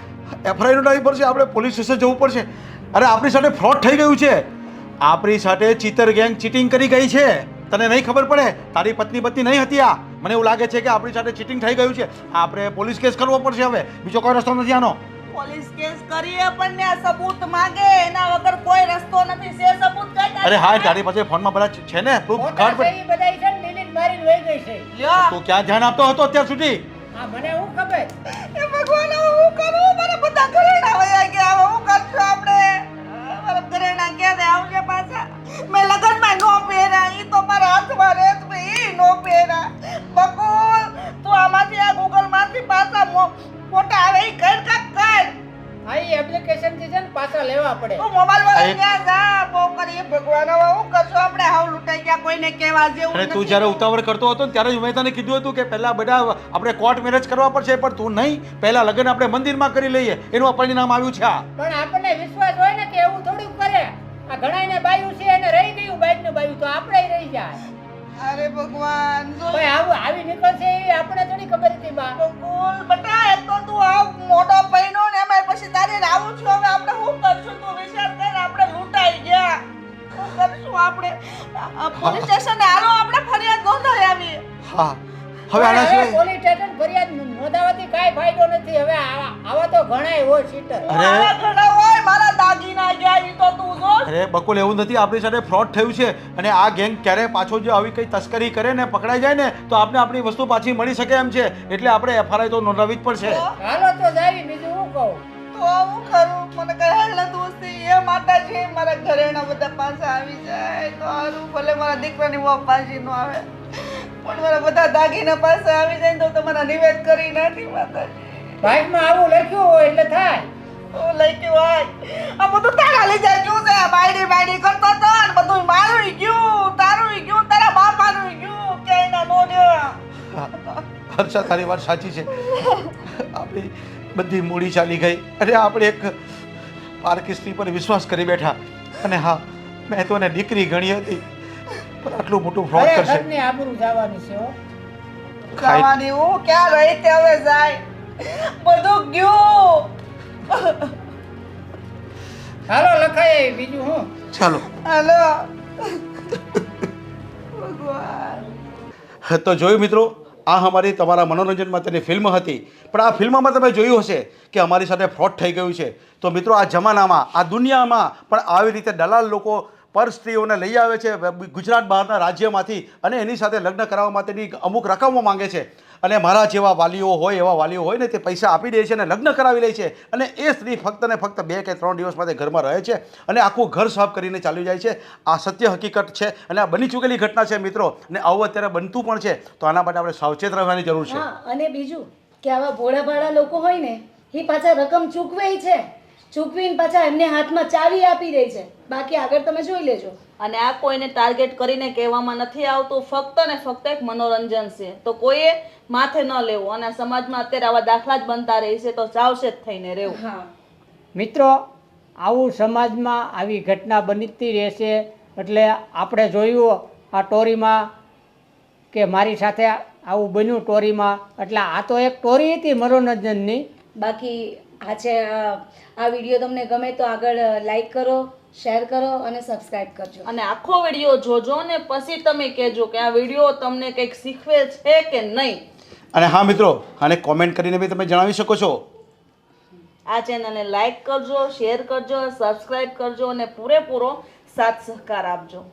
એફઆઈઆર નોંધાવવી પડશે? આપણે પોલીસ સ્ટેશન જવું પડશે. અરે આપણી સાથે ફ્રોડ થઈ ગયું છે. આપણી સાથે ચીટર ગેંગ ચીટિંગ કરી ગઈ છે. તને નહીં ખબર પડે? તારી પત્ની નહીં હતી આ. મને એવું લાગે છે કે આપણી સાથે ચીટિંગ થઈ ગયું છે. આપણે પોલીસ કેસ કરવો પડશે હવે, બીજો કોઈ રસ્તો નથી આનો. પોલીસ કેસ કરીએ પણ ને આ સબૂત માંગે, એના વગર કોઈ રસ્તો નથી. સે સબૂત કઈ તારી અરે હા, તારી પાસે ફોનમાં બધા છે ને પ્રૂફ? ફોટા કાઢ છે પડે. ઈ બધાય છે ને ડિલીટ મારીને વહી ગઈ છે. લ્યો. તું ક્યાં ધ્યાન આપતો હતો અત્યાર સુધી? હા મને હું ખબર. એ ભગવાન હવે હું કરું? મારા બધા ઘરેણા વયા ગયા, હવે હું કરશું આપણે? મારા ઘરેણા ક્યારે આવશે પાછા? મેં લગનમાં નો પહેર્યા, ઈ તો મારા હાથમાં રહેત, મેં ઈ નો પહેર્યા. બકુલ, તું આમાંથી આ ગૂગલમાંથી પાછા ફોટા આવે ઈ કર કાક કર. હા ઈ એપ્લિકેશન થી છે ને પાછા લેવા પડે. તું મોબાઈલ વાળા ત્યાં જા, બહુ કરીએ ભગવાન. હવે હું કરશું આપણે? હાવ લૂંટાઈ ગયા, કોઈને કહેવા જેવું અને તું નથી. જ્યારે ઉતાવળ કરતો હતો ને ત્યારે જ મેં તને કીધું હતું કે પહેલા બધા આપણે કોર્ટ મેરેજ કરવા પડશે, પણ તું નહીં, પહેલા લગ્ન આપણે મંદિરમાં કરી લઈએ. એનું આ પરિણામ આવ્યું છે આ. પણ આપણને વિશ્વાસ હોય ને કે એવું થોડું કરે. આ ઘણાયને બાયું છે એને રહી ગયું બાઈકનું બાયું, તો આપણે રહી જાય. અરે ભગવાન, જો ભાઈ આવું આવી નીકળશે એ આપણે થોડી ખબર હતી બા. બકુલ બેટા, એક તો તું આવ મોટો પૈનો ને એમાં પછી તારે રાવું છું. હવે આપણે શું કરશું? તું વિચાર કર. આપણે લૂંટાઈ ગયા, શું કરશું આપણે? પોલીસ સ્ટેશને હાલો, આપણે ફરિયાદ નોંધાવી આવી. હા, હવે આના હવે સિવાય પોલીસ સ્ટેશન ફરિયાદ નોંધાવવાથી કાંઈ ફાયદો નથી. હવે આવા તો ઘણાય હોય સીટર. મારા ઘણા હોય, મારા દાગીના ગયા, ઈ તો તું જો. અરે બકુલ, એવું નથી. આપણી સાથે ફ્રોડ થયું છે અને આ ગેંગ ક્યારે પાછો જો આવી કઈ તસ્કરી કરે ને પકડાઈ જાય ને તો આપણે આપણી વસ્તુ પાછી મળી શકે એમ છે. એટલે આપણે એફઆરઆઈ તો નોંધાવી જ પડશે. હાલો તો જાવી, બીજું હું કહું. તો હું કરું? મને કઈ હેલા દોસ્તી એ માતાજી, મારા ઘરેણા બધા પાછા આવી જાય તો સારું. ભલે મારા દીકરાની વહુ પાછી ન આવે, પણ મારા બધા દાગીના પાછા આવી જાય તો તમારા નિવેદ કરી નાખી માતાજી. બાઇકમાં આવું લખ્યું હોય એટલે થાય. ઓ લખ્યું હોય, આ બધું તારા લીધે ગયું છે. બાયડી કરતો તો ને બધું મારું ગયું, તારું ગયું, તારા બાપાનું ગયું, ક્યાંય ના નો ગયો. હર્ષા, તારી વાત સાચી છે. આપણી બધી મૂડી ચાલી ગઈ અને આપણે એક પારકી સ્ત્રી પર વિશ્વાસ કરી બેઠા. અને હા, મેં તો એને દીકરી ગણી હતી, પણ આટલું મોટું ફ્રોડ અરે કરશે. ઘરની આબરૂ જવાની છે હો. ખાવાની હું ક્યાં રહી તે હવે જાય, બધું ગયું. હાલો લખાય, બીજું હું. ચાલો. હાલો ભગવાન. તો જોયું મિત્રો, આ અમારી તમારા મનોરંજન માટેની ફિલ્મ હતી. પણ આ ફિલ્મમાં તમે જોયું હશે કે અમારી સાથે ફ્રોડ થઈ ગયું છે. તો મિત્રો, આ જમાનામાં, આ દુનિયામાં પણ આવી રીતે દલાલ લોકો પર સ્ત્રીઓને લઈ આવે છે ગુજરાત બહારના રાજ્યમાંથી અને એની સાથે લગ્ન કરાવવા માટેની અમુક રકમો માંગે છે. અને મારા જેવા વાલીઓ હોય, એવા વાલીઓ હોય ને, તે પૈસા આપી દે છે અને લગ્ન કરાવી લે છે. અને એ સ્ત્રી ફક્ત ને ફક્ત 2 કે 3 દિવસ માટે ઘરમાં રહે છે અને આખું ઘર સાફ કરીને ચાલી જાય છે. આ સત્ય હકીકત છે અને આ બની ચૂકેલી ઘટના છે મિત્રો. અને આવું અત્યારે બનતું પણ છે. તો આના માટે આપણે સાવચેત રહેવાની જરૂર છે. હા, અને બીજું કે આવા ભોળા ભાળા લોકો હોય ને, એ પાછા રકમ ચૂકવે છે, ચૂકવીને પાછા એમને હાથમાં ચાવી આપી દે છે. બાકી આગળ તમે જોઈ લેજો. અને આ કોઈને ટાર્ગેટ કરીને કહેવામાં નથી આવતું, ફક્ત ને ફક્ત એક મનોરંજન છે. તો કોઈએ માથે ન લેવું. અને સમાજમાં અત્યારે આવા દાખલા જ બનતા રહે છે, તો સાવચેત થઈને રહેવું. હા, મિત્રો, આવું સમાજમાં આવી ઘટના બનતી રહેશે. એટલે આપણે જોયું આ ટોરીમાં કે મારી સાથે આવું બન્યું ટોરીમાં. એટલે આ તો એક ટોરી હતી મનોરંજનની. બાકી આ વિડીયો તમને ગમે તો આગળ લાઈક કરો, શેર કરો અને સબસ્ક્રાઇબ કરજો. અને આખો વિડીયો જોજો ને પછી તમે કહેજો કે આ વિડીયો તમને કંઈક શીખવે છે કે નહીં. અને હા મિત્રો, આને કોમેન્ટ કરીને બી તમે જણાવી શકો છો. આ ચેનલને લાઈક કરજો, શેર કરજો, સબસ્ક્રાઇબ કરજો અને પૂરેપૂરો સાથ સહકાર આપજો.